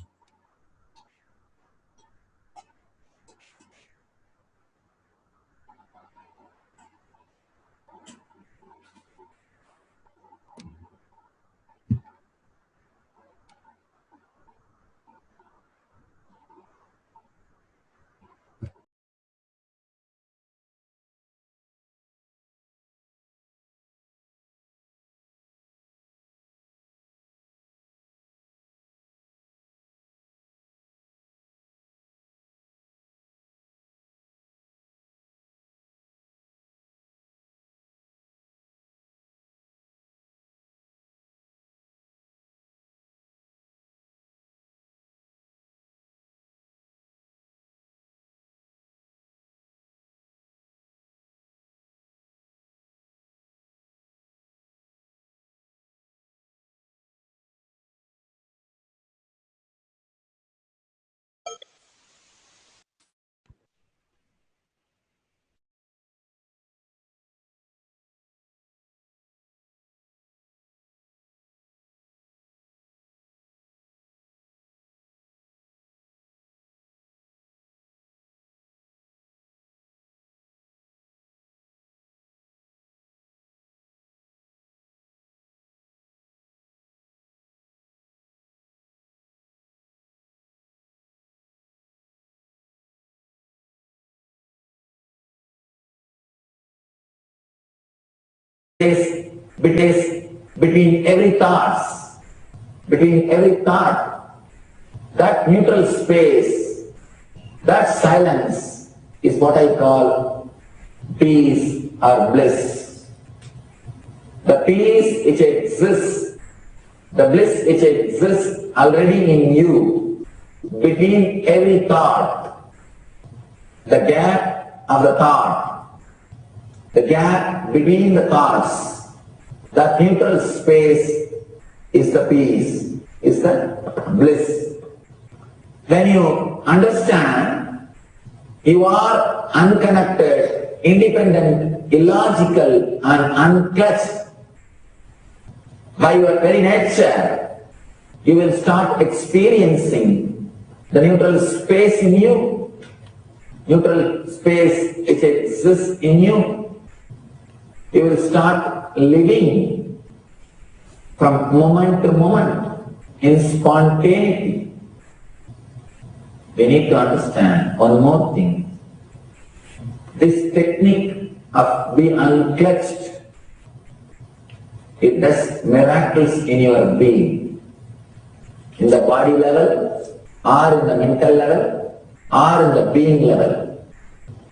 Between every thought, that neutral space, that silence is what I call peace or bliss. The peace which exists, the bliss which exists already in you, between every thought, the gap of the thought, the gap between the thoughts, that neutral space is the peace, is the bliss. When you understand You are unconnected, independent, illogical and unclutched by your very nature. You will start experiencing the neutral space in you. Neutral space which exists in you. You will start living from moment to moment in spontaneity. We need to understand one more thing. This technique of being unclutched, it does miracles in your being, in the body level, or in the mental level, or in the being level.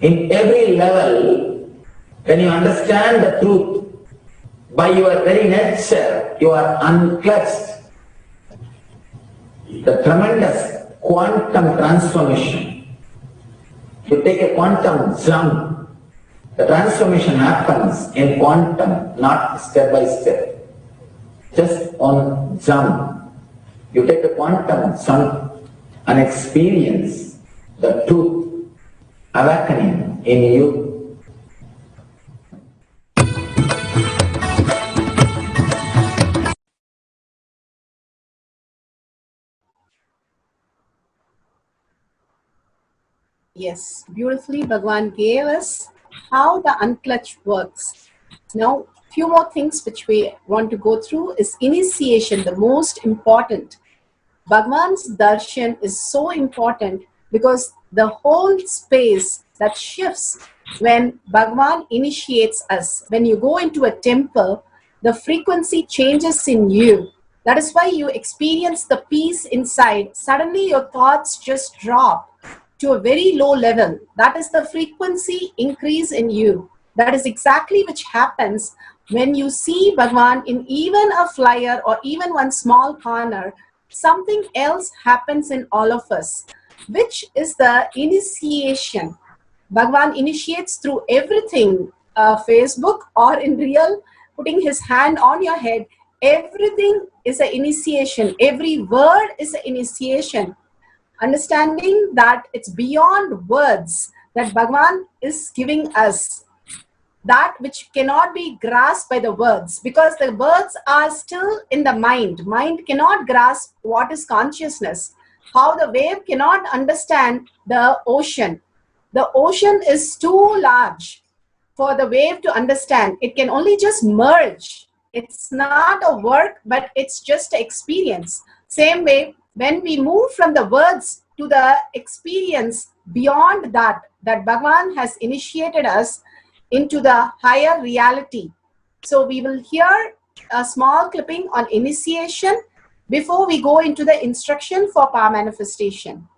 In every level, when you understand the truth, by your very nature, you are unclutched. The tremendous quantum transformation. You take a quantum jump, the transformation happens in quantum, not step by step. Just on jump. You take a quantum jump and experience the truth awakening in you. Yes, beautifully Bhagwan gave us how the unclutch works. Now, few more things which we want to go through is initiation, the most important. Bhagwan's darshan is so important because the whole space that shifts when Bhagwan initiates us. When you go into a temple, the frequency changes in you. That is why you experience the peace inside. Suddenly your thoughts just drop to a very low level. That is the frequency increase in you. That is exactly which happens when you see Bhagwan in even a flyer or even one small corner. Something else happens in all of us, which is the initiation. Bhagwan initiates through everything, Facebook or in real, putting his hand on your head. Everything is an initiation. Every word is an initiation. Understanding that it's beyond words that Bhagwan is giving us, that which cannot be grasped by the words, because the words are still in the mind. Mind cannot grasp what is consciousness. How the wave cannot understand the ocean. The ocean is too large for the wave to understand. It can only just merge. It's not a work, but it's just an experience. Same way, when we move from the words to the experience beyond that Bhagwan has initiated us into the higher reality. So we will hear a small clipping on initiation before we go into the instruction for power manifestation.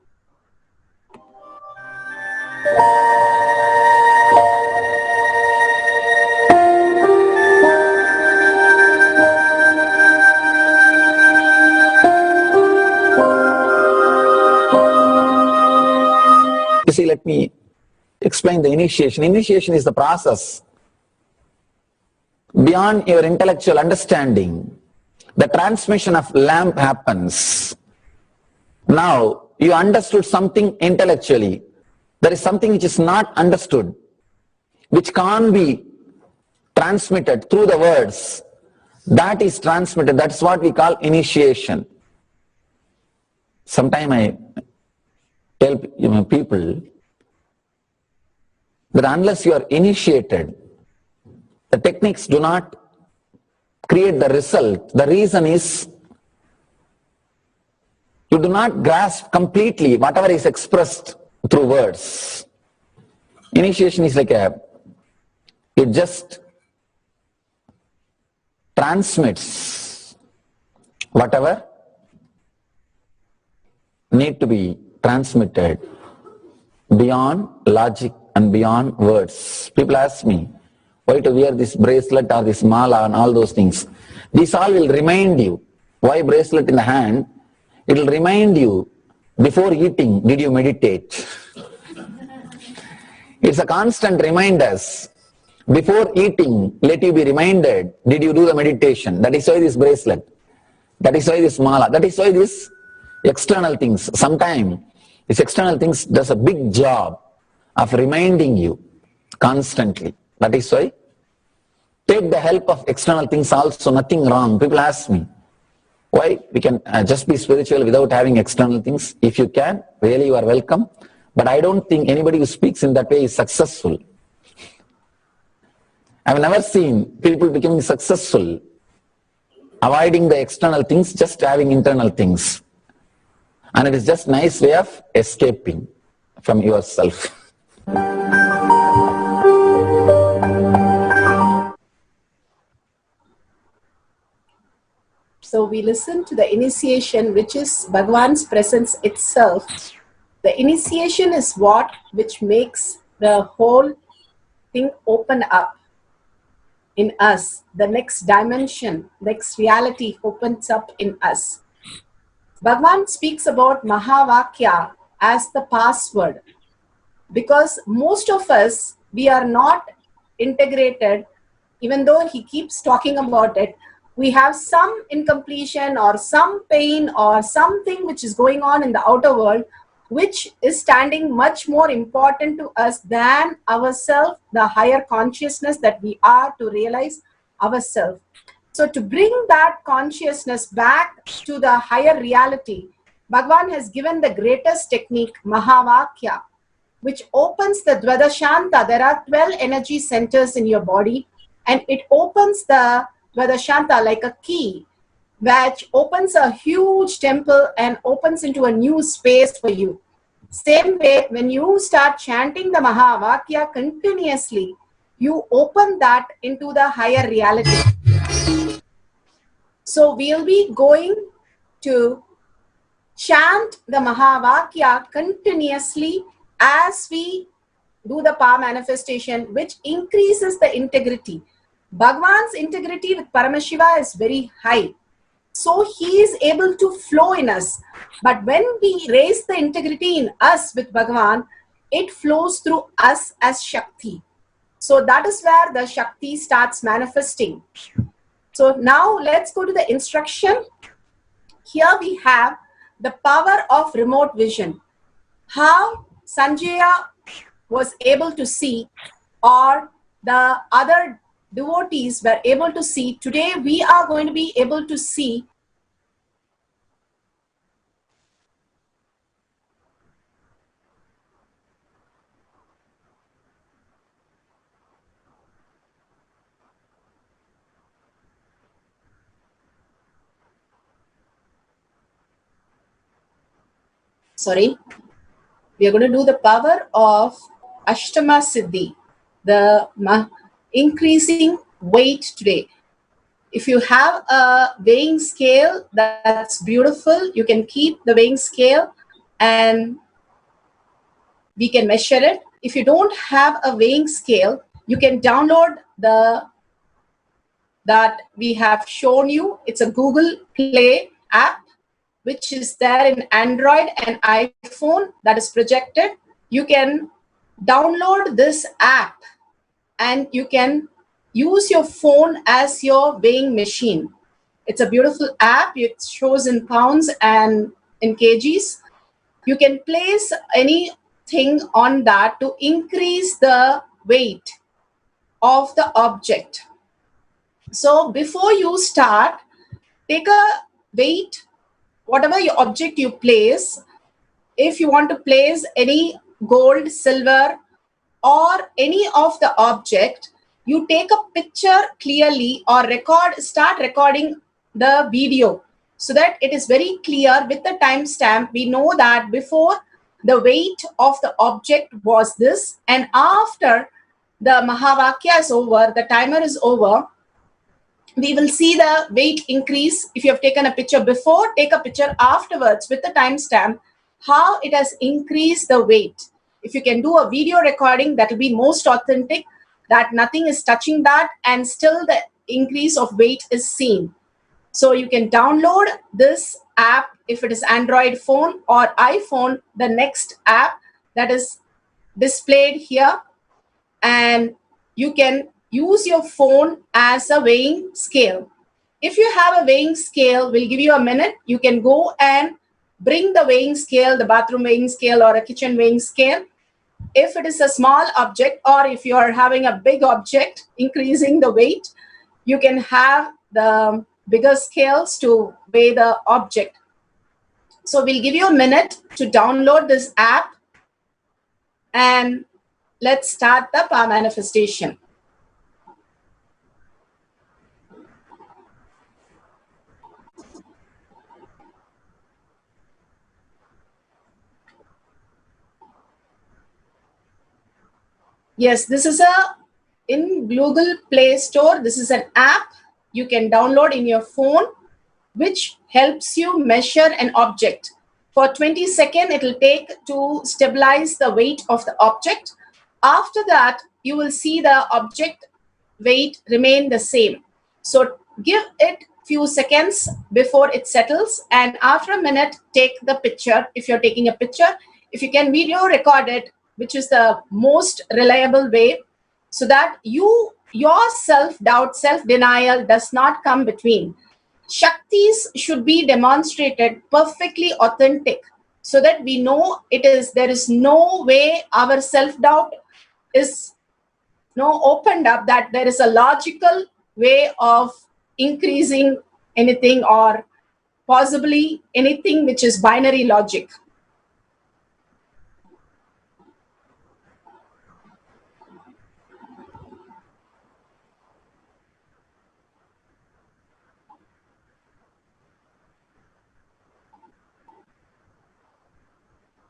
You see, let me explain the initiation. Initiation is the process beyond your intellectual understanding. The transmission of lamp happens. Now, you understood something intellectually. There is something which is not understood, which can't be transmitted through the words. That is transmitted. That's what we call initiation. Sometimes I tell people that unless you are initiated, the techniques do not create the result. The reason is you do not grasp completely whatever is expressed through words. Initiation is like it just transmits whatever need to be transmitted beyond logic and beyond words. People ask me why to wear this bracelet or this mala and all those things. These all will remind you. Why bracelet in the hand? It will remind you, before eating, did you meditate? It's a constant reminder. Before eating, let you be reminded, did you do the meditation? That is why this bracelet. That is why this mala. That is why this external things. Sometimes these external things does a big job of reminding you constantly. That is why take the help of external things also, nothing wrong. People ask me, why we can just be spiritual without having external things? If you can, really you are welcome. But I don't think anybody who speaks in that way is successful. I've never seen people becoming successful avoiding the external things, just having internal things. And it is just a nice way of escaping from yourself. So we listen to the initiation, which is Bhagavan's presence itself. The initiation is what which makes the whole thing open up in us. The next dimension, next reality opens up in us. Bhagavan speaks about Mahavakya as the password, because most of us, we are not integrated. Even though he keeps talking about it, we have some incompletion or some pain or something which is going on in the outer world, which is standing much more important to us than ourselves, the higher consciousness that we are to realize ourselves. So to bring that consciousness back to the higher reality, Bhagavan has given the greatest technique, Mahavakya, which opens the Dvadashanta. There are 12 energy centers in your body, and it opens the Dvadashanta like a key, which opens a huge temple and opens into a new space for you. Same way, when you start chanting the Mahavakya continuously, you open that into the higher reality. So we'll be going to chant the Mahavakya continuously as we do the power manifestation, which increases the integrity. Bhagavan's integrity with Paramashiva is very high. So he is able to flow in us. But when we raise the integrity in us with Bhagavan, it flows through us as Shakti. So that is where the Shakti starts manifesting. So now let's go to the instruction. Here we have the power of remote vision. How Sanjaya was able to see, or the other devotees were able to see. Today we are going to be able to see we are going to do the power of Ashtama Siddhi, the increasing weight today. If you have a weighing scale, that's beautiful. You can keep the weighing scale and we can measure it. If you don't have a weighing scale, you can download that we have shown you. It's a Google Play app, which is there in Android and iPhone, that is projected. You can download this app and you can use your phone as your weighing machine. It's a beautiful app. It shows in pounds and in kgs. You can place anything on that to increase the weight of the object. So before you start, take a weight, whatever your object you place. If you want to place any gold, silver, or any of the object, you take a picture clearly or start recording the video so that it is very clear with the timestamp. We know that before the weight of the object was this, and after the Mahavakya is over, the timer is over, we will see the weight increase. If you have taken a picture before, take a picture afterwards with the timestamp, how it has increased the weight. If you can do a video recording, that will be most authentic, that nothing is touching that and still the increase of weight is seen. So you can download this app if it is Android phone or iPhone, the next app that is displayed here, and you can use your phone as a weighing scale. If you have a weighing scale, we'll give you a minute. You can go and bring the weighing scale, the bathroom weighing scale or a kitchen weighing scale, If it is a small object, or if you are having a big object, increasing the weight, you can have the bigger scales to weigh the object. So we'll give you a minute to download this app, and let's start the power manifestation. Yes, this is in Google Play Store. This is an app you can download in your phone, which helps you measure an object. For 20 seconds, it will take to stabilize the weight of the object. After that, you will see the object weight remain the same. So give it few seconds before it settles, and after a minute, take the picture. If you're taking a picture, if you can video record it, which is the most reliable way, so that your self-doubt, self-denial does not come between. Shaktis should be demonstrated perfectly authentic, so that we know there is no way our self-doubt is opened up, that there is a logical way of increasing anything, or possibly anything which is binary logic.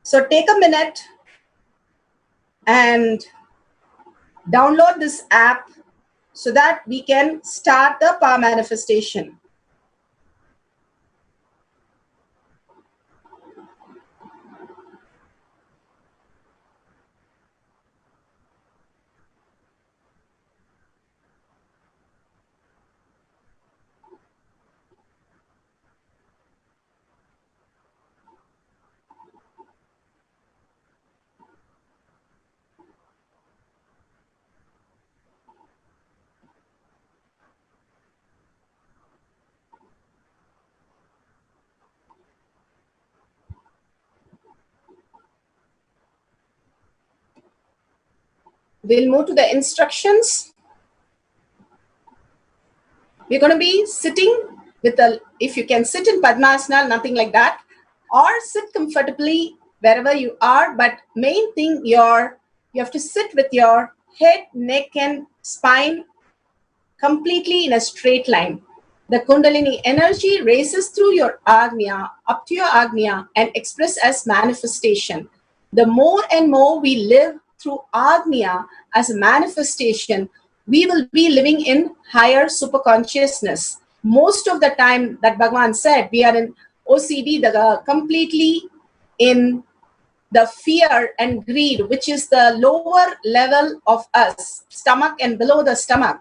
So take a minute and download this app so that we can start the power manifestation. We'll move to the instructions. We're going to be sitting with if you can sit in Padmasana, nothing like that, or sit comfortably wherever you are. But main thing, you have to sit with your head, neck, and spine completely in a straight line. The Kundalini energy races through your Agnya, up to your Agnya, and express as manifestation. The more and more we live through Agnya as a manifestation, we will be living in higher superconsciousness. Most of the time, that Bhagavan said, we are in OCD, completely in the fear and greed, which is the lower level of us, stomach and below the stomach.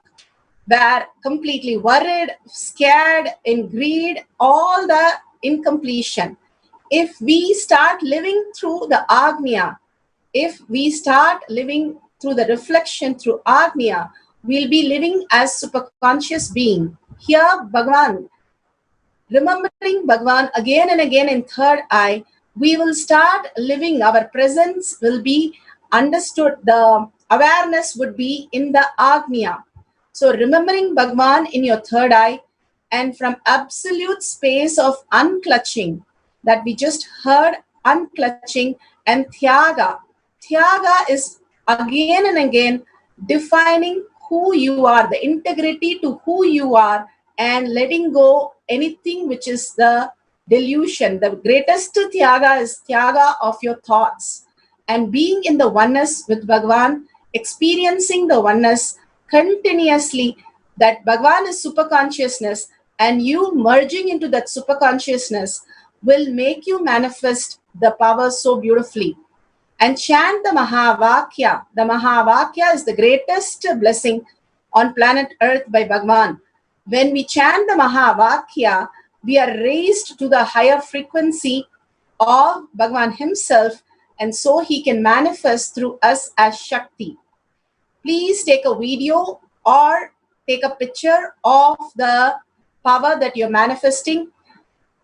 Were completely worried, scared, in greed, all the incompletion. If we start living through the Agnya, if we start living through the reflection through Agnya, we'll be living as superconscious being. Here, Bhagavan, remembering Bhagavan again and again in third eye, we will start living, our presence will be understood, the awareness would be in the Agnya. So remembering Bhagavan in your third eye, and from absolute space of unclutching, that we just heard, unclutching, and Tyaga. Tyaga is again and again defining who you are, the integrity to who you are, and letting go anything which is the delusion. The greatest Tyaga is Tyaga of your thoughts, and being in the oneness with Bhagavan, experiencing the oneness continuously, that Bhagavan is superconsciousness, and you merging into that superconsciousness will make you manifest the power so beautifully. And chant the Mahavakya. The Mahavakya is the greatest blessing on planet Earth by Bhagavan. When we chant the Mahavakya, we are raised to the higher frequency of Bhagavan himself, and so he can manifest through us as Shakti. Please take a video or take a picture of the power that you're manifesting,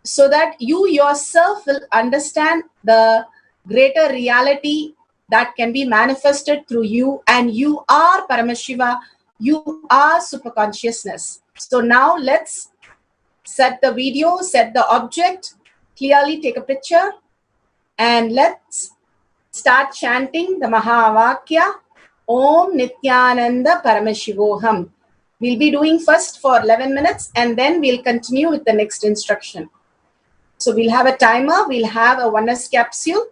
so that you yourself will understand the greater reality that can be manifested through you, and you are Paramashiva, you are superconsciousness. So now let's set the video, set the object, clearly take a picture, and let's start chanting the Mahavakya, Om Nithyananda Paramashivoham. We'll be doing first for 11 minutes and then we'll continue with the next instruction. So we'll have a timer, we'll have a oneness capsule,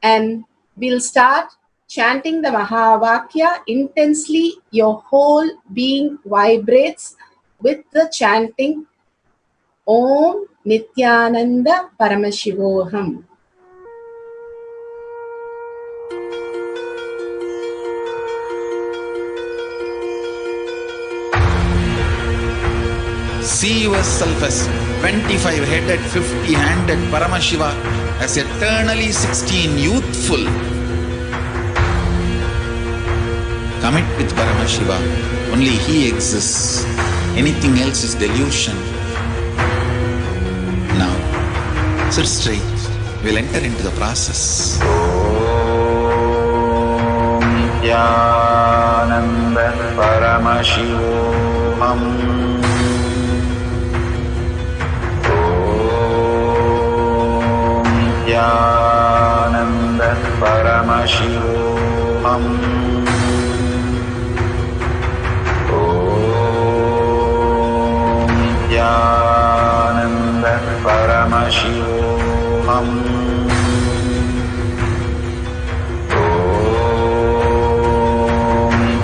and we'll start chanting the Mahavakya intensely. Your whole being vibrates with the chanting Om Nithyananda Paramashivoham. See yourself as 25-headed, 50-handed Paramashiva, as eternally 16, youthful. Commit with Paramashiva. Only He exists. Anything else is delusion. Now, sit straight. We'll enter into the process. Nithyananda Paramashivoham. Nithyananda Paramashivoham. Nithyananda Paramashivoham.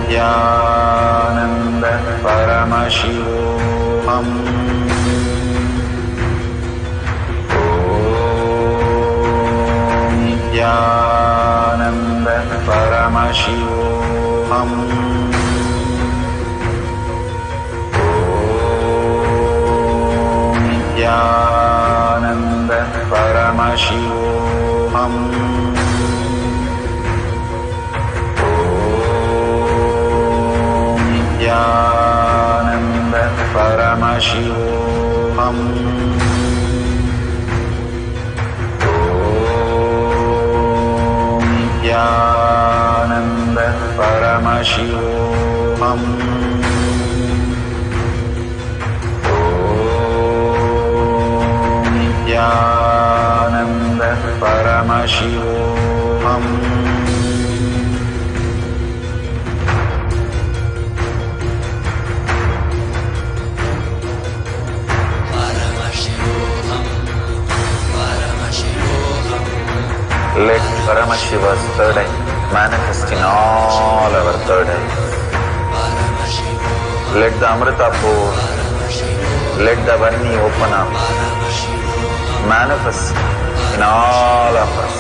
Nithyananda Paramashivoham. Nithyananda Paramashivoham. Nithyananda Paramashivoham. Nithyananda Paramashivoham. Nithyananda Paramashivoham. Nithyananda Paramashivoham. Let Paramashiva's third eye manifest in all our third eyes. Let the Amrita pour, let the Varni open up, manifest in all of us.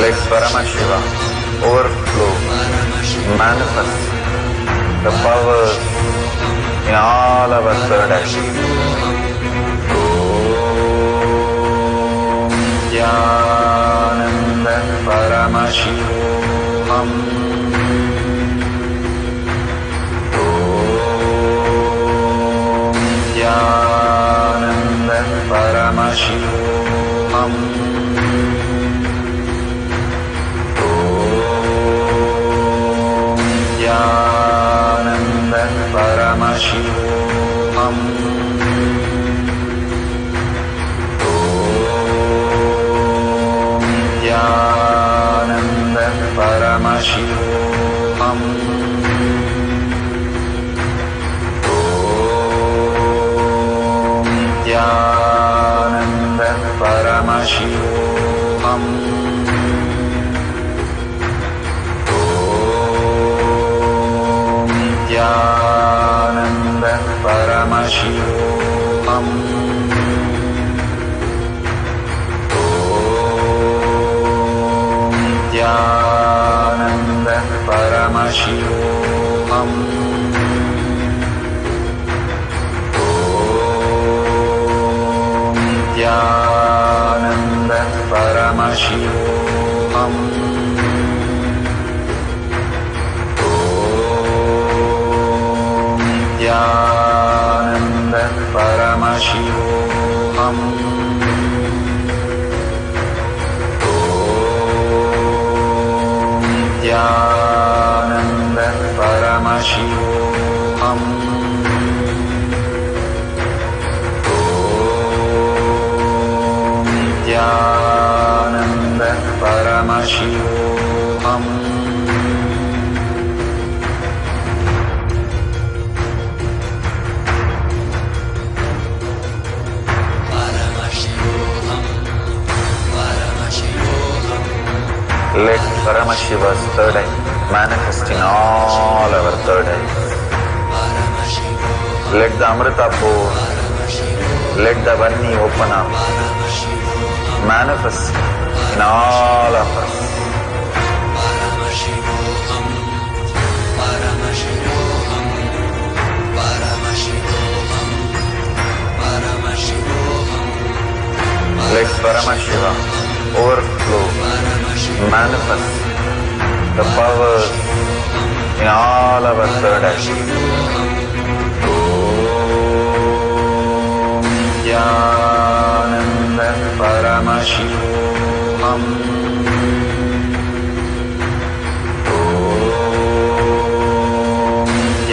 Let Paramashiva overflow, manifest the powers in all our third eyes. Om Nithyananda Paramashivoham. Om Nithyananda Paramashivoham. Nithyananda Paramashivoham. Nithyananda Paramashivoham. Nithyananda Paramashivoham. Nithyananda Paramashivoham. Nithyananda Paramashivoham. Nithyananda Paramashivoham. Paramashivoham. Om Nithyananda Paramashivoham. Om Nithyananda Paramashivoham. Let Paramashiva's third eye manifest in all our third eyes. Let the Amrita pour, let the Vanni open up, manifest in all of us. Let Paramashiva overflow, manifest the powers in all our third eyes. Om Nithyananda Paramashivoham. Om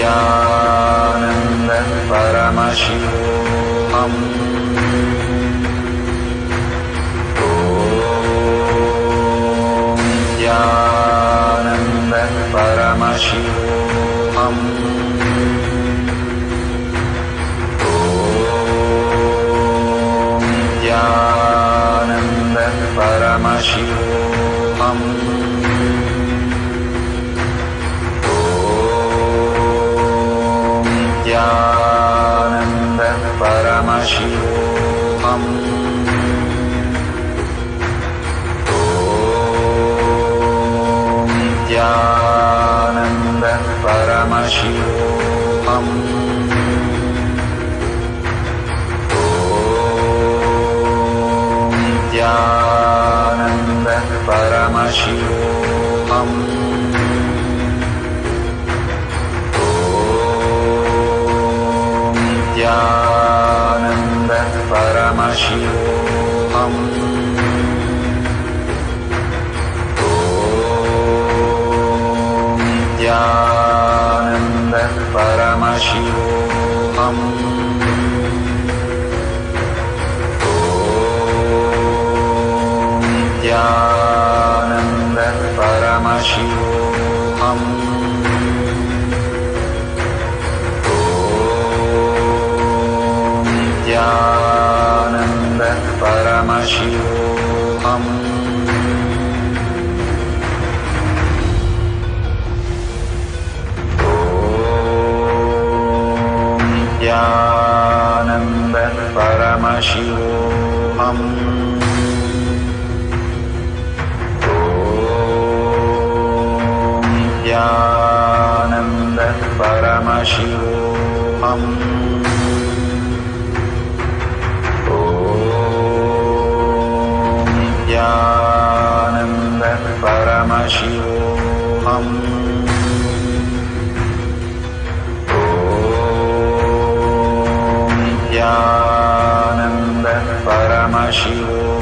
Nithyananda Paramashivoham. Nithyananda Paramashivoham. Om Nithyananda Paramashivoham. Om Nithyananda Paramashivoham. Nithyananda Paramashivoham. Om Nithyananda Paramashivoham. Om Nithyananda Paramashivoham. Nithyananda Paramashivoham. Om Nithyananda Paramashivoham. Om Nithyananda Paramashivoham. Nithyananda Paramashivoham. Om Nithyananda Paramashivoham. Om Nithyananda Paramashivoham. Nithyananda Paramashivoham. Om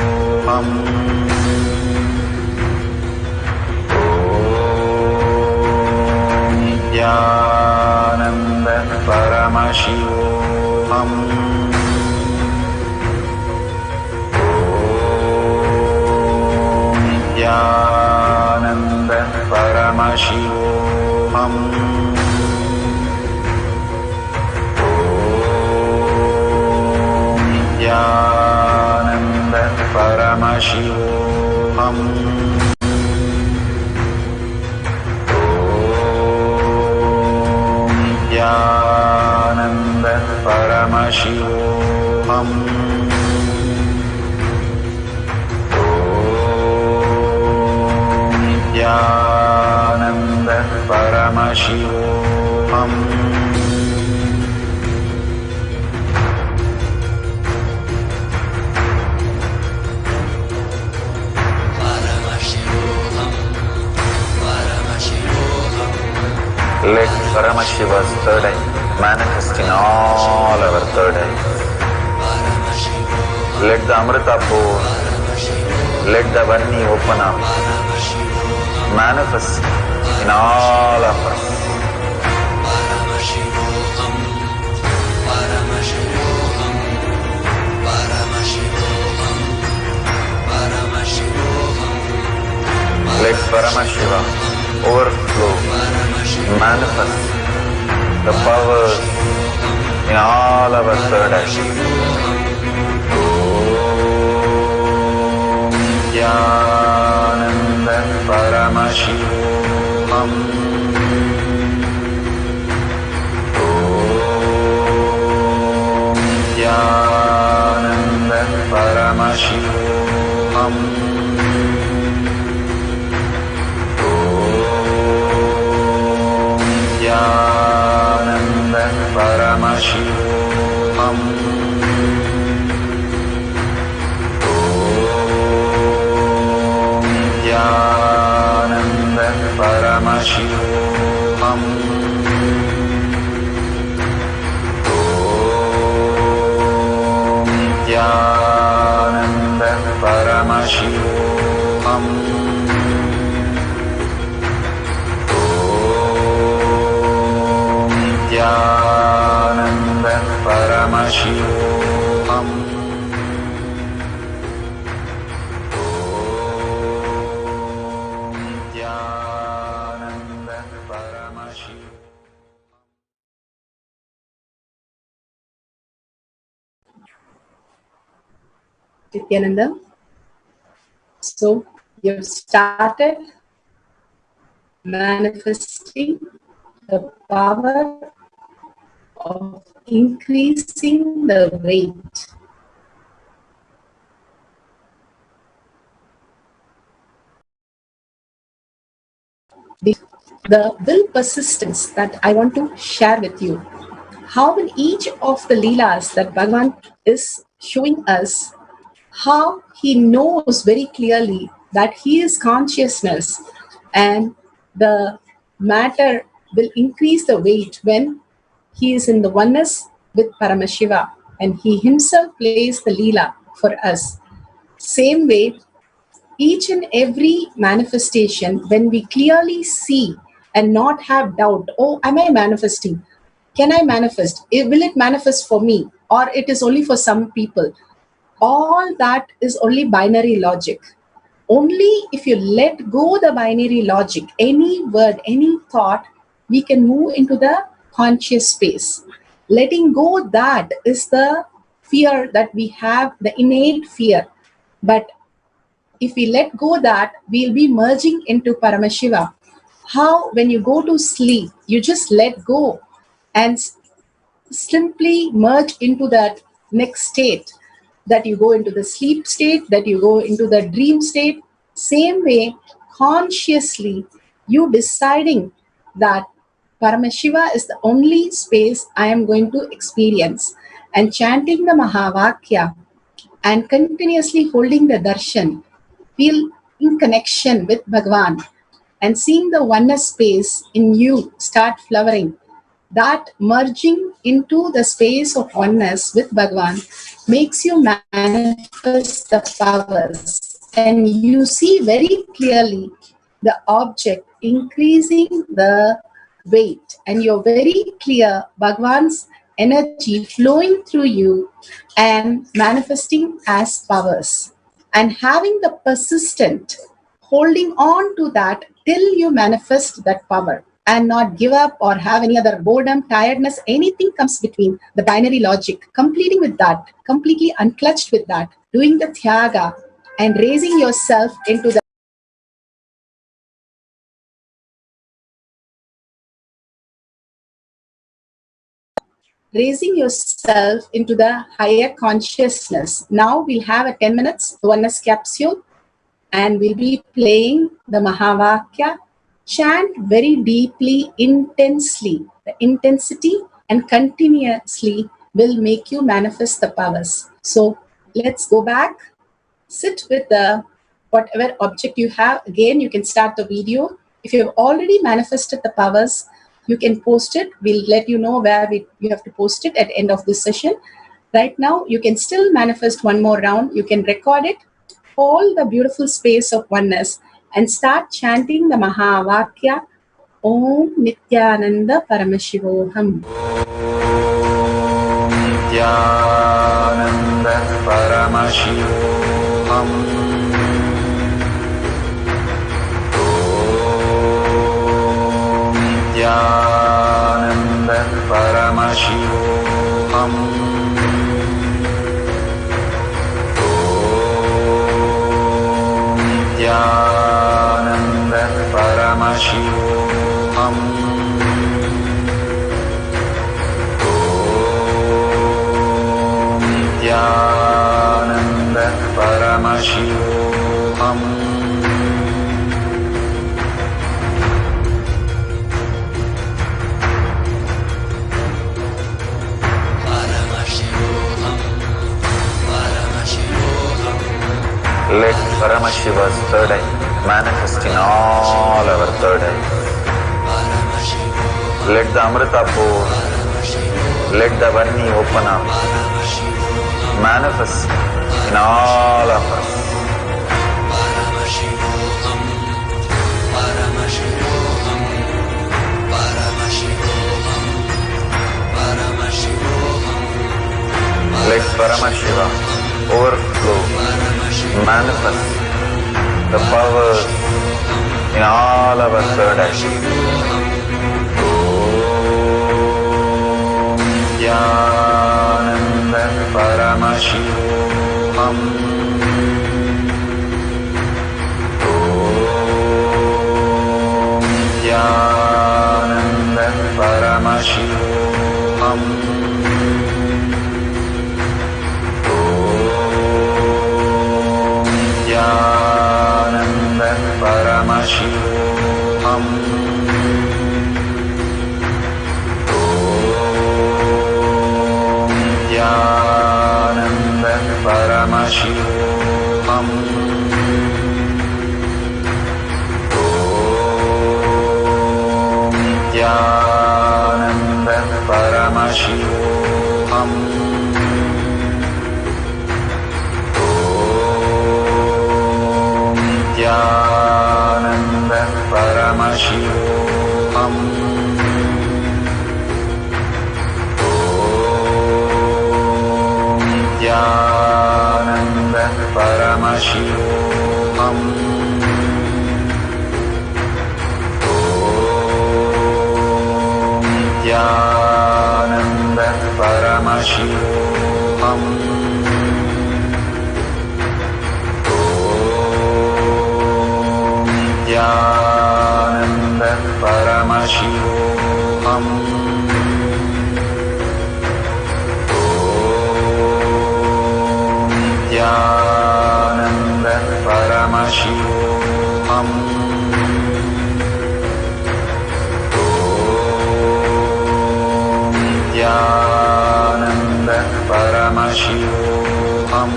Nithyananda Paramashivoham. Om Nithyananda Paramashivoham. Nithyananda Paramashivoham. Om Nithyananda Paramashivoham. Om Nithyananda Paramashivoham. Let Paramashiva's third eye manifest in all our third eye. Let the Amrita pour, let the Vanni open up, manifest in all of us. Let Paramashiva overflow, manifest the powers in all our third eye. Om Nithyananda Paramashivam. Om Nithyananda Paramashivam. Nithyananda Paramashivoham. Om Nithyananda Paramashivoham. Om Nithyananda Paramashivoham. Nithyananda Paramashivoham. Om Nithyananda Paramashivoham. Nithyananda. So you've started manifesting the power of increasing the weight. The will persistence that I want to share with you. How in each of the Leelas that Bhagavan is showing us, how he knows very clearly that he is consciousness and the matter will increase the weight when he is in the oneness with Paramashiva and he himself plays the Leela for us. Same way, each and every manifestation, when we clearly see and not have doubt, oh, am I manifesting? Can I manifest? Will it manifest for me? Or it is only for some people? All that is only binary logic. Only if you let go the binary logic, any word, any thought, we can move into the conscious space. Letting go that is the fear that we have, the innate fear. But if we let go that, we'll be merging into Paramashiva. How when you go to sleep, you just let go and simply merge into that next state, that you go into the sleep state, that you go into the dream state. Same way, consciously, you deciding that Paramashiva is the only space I am going to experience, and chanting the Mahavakya and continuously holding the darshan, feel in connection with Bhagavan and seeing the oneness space in you start flowering. That merging into the space of oneness with Bhagavan makes you manifest the powers, and you see very clearly the object increasing the weight, and you're very clear Bhagavan's energy flowing through you and manifesting as powers, and having the persistent holding on to that till you manifest that power and not give up or have any other boredom, tiredness, anything comes between the binary logic, completing with that, completely unclutched with that, doing the Thyaga and raising yourself into the higher consciousness. Now we'll have a 10 minutes oneness capsule and we'll be playing the Mahavakya. Chant very deeply, intensely. The intensity and continuously will make you manifest the powers. So let's go back, sit with the whatever object you have. Again, you can start the video. If you have already manifested the powers, you can post it. We'll let you know where you have to post it at the end of this session. Right now, you can still manifest one more round. You can record it, hold the beautiful space of oneness, and start chanting the Mahavakya, Om Nithyananda Paramashivoham. Nithyananda Paramashivoham. Nithyananda Paramashivoham. Nithyananda Paramashivoham. Nithyananda Paramashivoham. Let Paramashiva's third eye manifest in all our third eyes. Let the Amrita pour, let the Vani open up, manifest in all of us. Let Paramashiva overflow, manifest the powers in all our third eyes. Om Nithyananda Paramashivoham. Om Nithyananda Paramashivoham. Nithyananda Paramashivoham. Om Nithyananda Paramashivoham. Om Nithyananda Paramashivoham. Nithyananda Paramashivoham. Om Nithyananda Paramashivoham. Om Nithyananda Paramashivoham. Nithyananda Paramashivoham. Om Nithyananda Paramashivoham. Om Nithyananda Paramashivoham.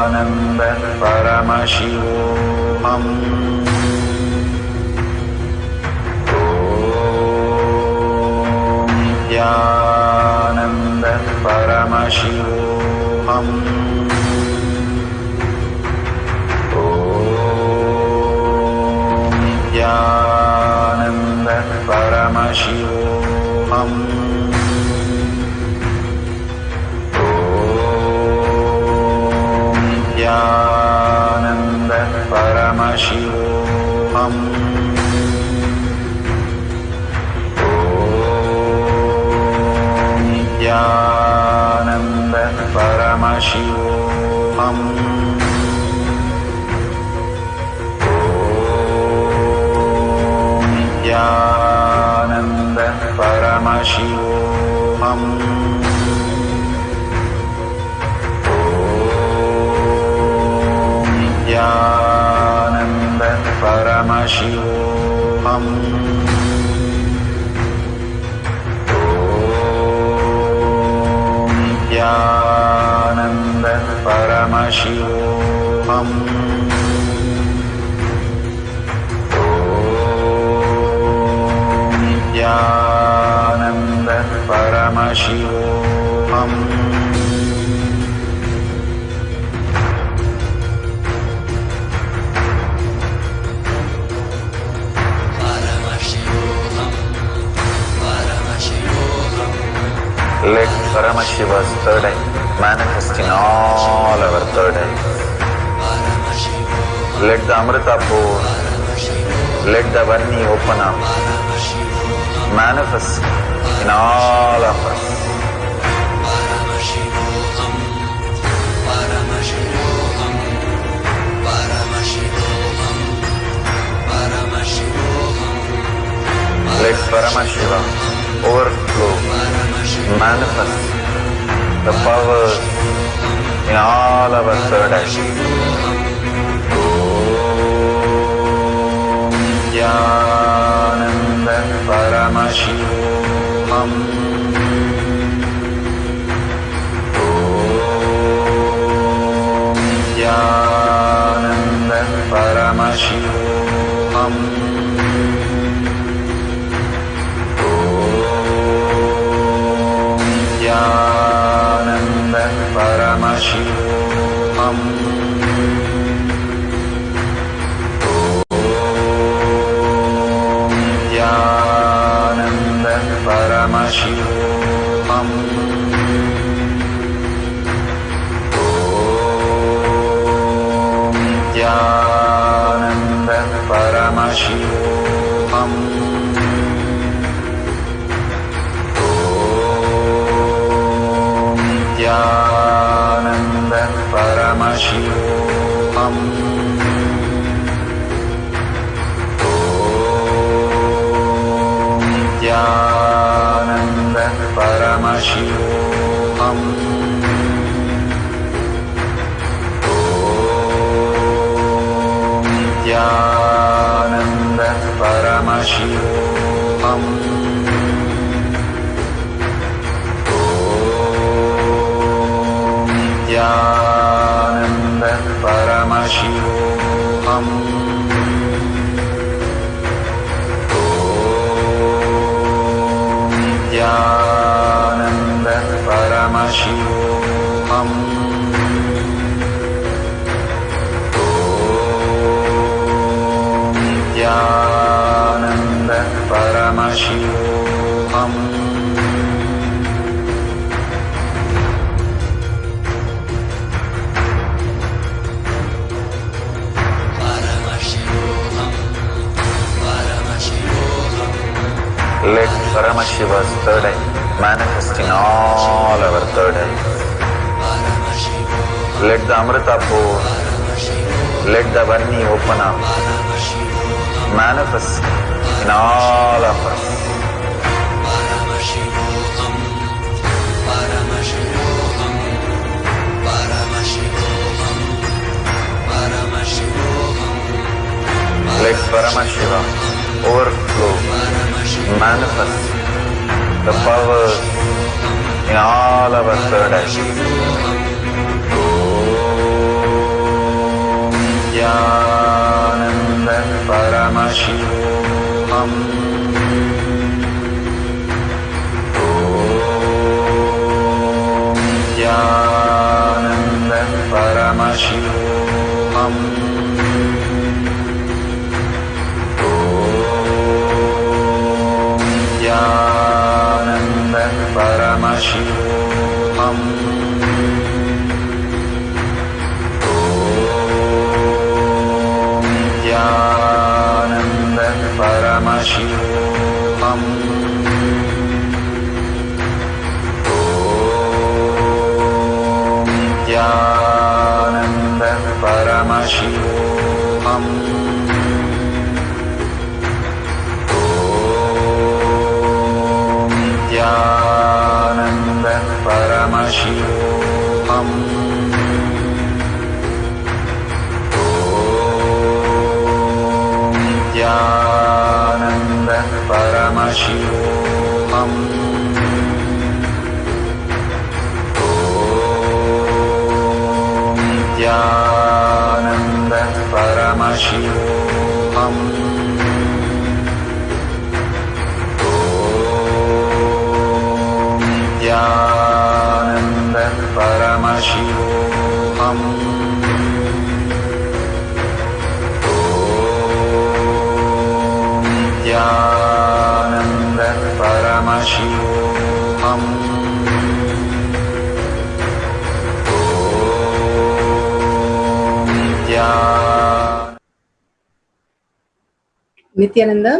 Nithyananda Paramashivoham. Om Nithyananda Paramashivoham. Om Nithyananda Paramashivoham. Nithyananda Paramashivoham. Om Nithyananda Paramashivoham. Om Nithyananda Paramashivoham. Nithyananda Paramashivoham. Om Nithyananda Paramashivoham. Nithyananda Paramashivoham. Let Paramashiva's third eye manifest in all our third eyes. Let the Amrita pour, let the Varni open up, manifest in all of us. Let Paramashiva overflow, manifest the powers in all our third eyes. Nithyananda Paramashivoham. Nithyananda Paramashivoham. Nithyananda Paramashivoham. Nithyananda Paramashivoham. Nithyananda Paramashivoham. Nithyananda Paramashivoham. Nithyananda Paramashivoham. Nithyananda Paramashivoham. Nithyananda Paramashivoham. Nithyananda Paramashivoham. Nithyananda Paramashivoham. Let Paramashiva's third eye manifest in all our third eyes. Let the Amrita pour, let the Varni open up, manifest in all of us. Let Paramashiva overflow, manifest the powers in all our third eyes. Nithyananda Paramashivoham. Nithyananda Paramashivoham. Nithyananda Paramashivoham. Nithyananda Paramashivoham. Nithyananda Paramashivoham. Nithyananda Paramashivoham. Nithyananda Paramashivoham. Paramashivoham. Om Nithyananda Paramashivoham. Om Nithyananda Paramashivoham. Om Nithyananda. Nithyananda,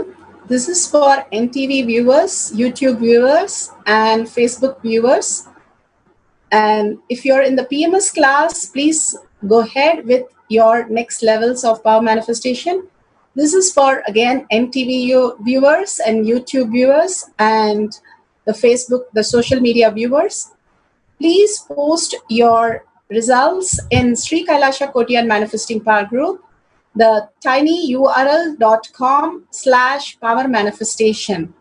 this is for NTV viewers, YouTube viewers, and Facebook viewers. And if you're in the PMS class, please go ahead with your next levels of power manifestation. This is for, again, NTV viewers and YouTube viewers and the Facebook, the social media viewers. Please post your results in Sri Kailasha Kotiyan Manifesting Power Group, the tinyurl.com/power manifestation.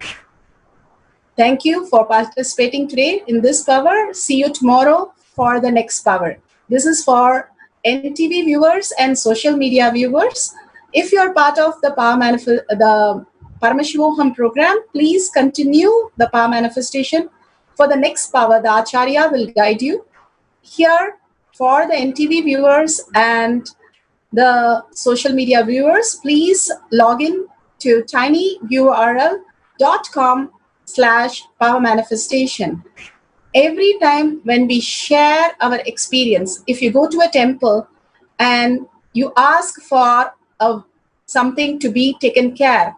Thank you for participating today in this power. See you tomorrow for the next power. This is for NTV viewers and social media viewers. If you're part of the the Paramashivoham program, please continue the power manifestation. For the next power, the Acharya will guide you. Here, for the NTV viewers and the social media viewers, please log in to tinyurl.com/power manifestation. Every time when we share our experience, if you go to a temple and you ask for something to be taken care,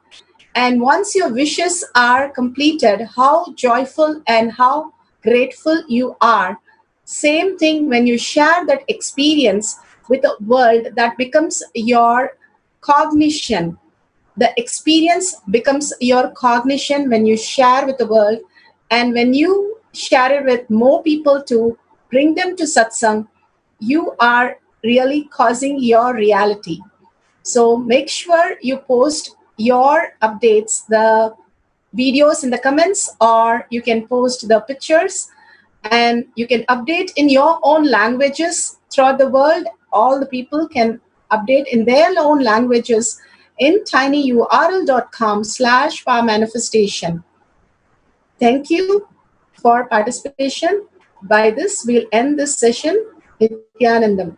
and once your wishes are completed, how joyful and how grateful you are. Same thing when you share that experience with the world, that becomes your cognition. The experience becomes your cognition when you share with the world, and when you share it with more people to bring them to satsang, you are really causing your reality. So make sure you post your updates, the videos in the comments, or you can post the pictures, and you can update in your own languages throughout the world. All the people can update in their own languages in tinyurl.com/power manifestation. Thank you for participation. By this, we'll end this session. Nithyanandam.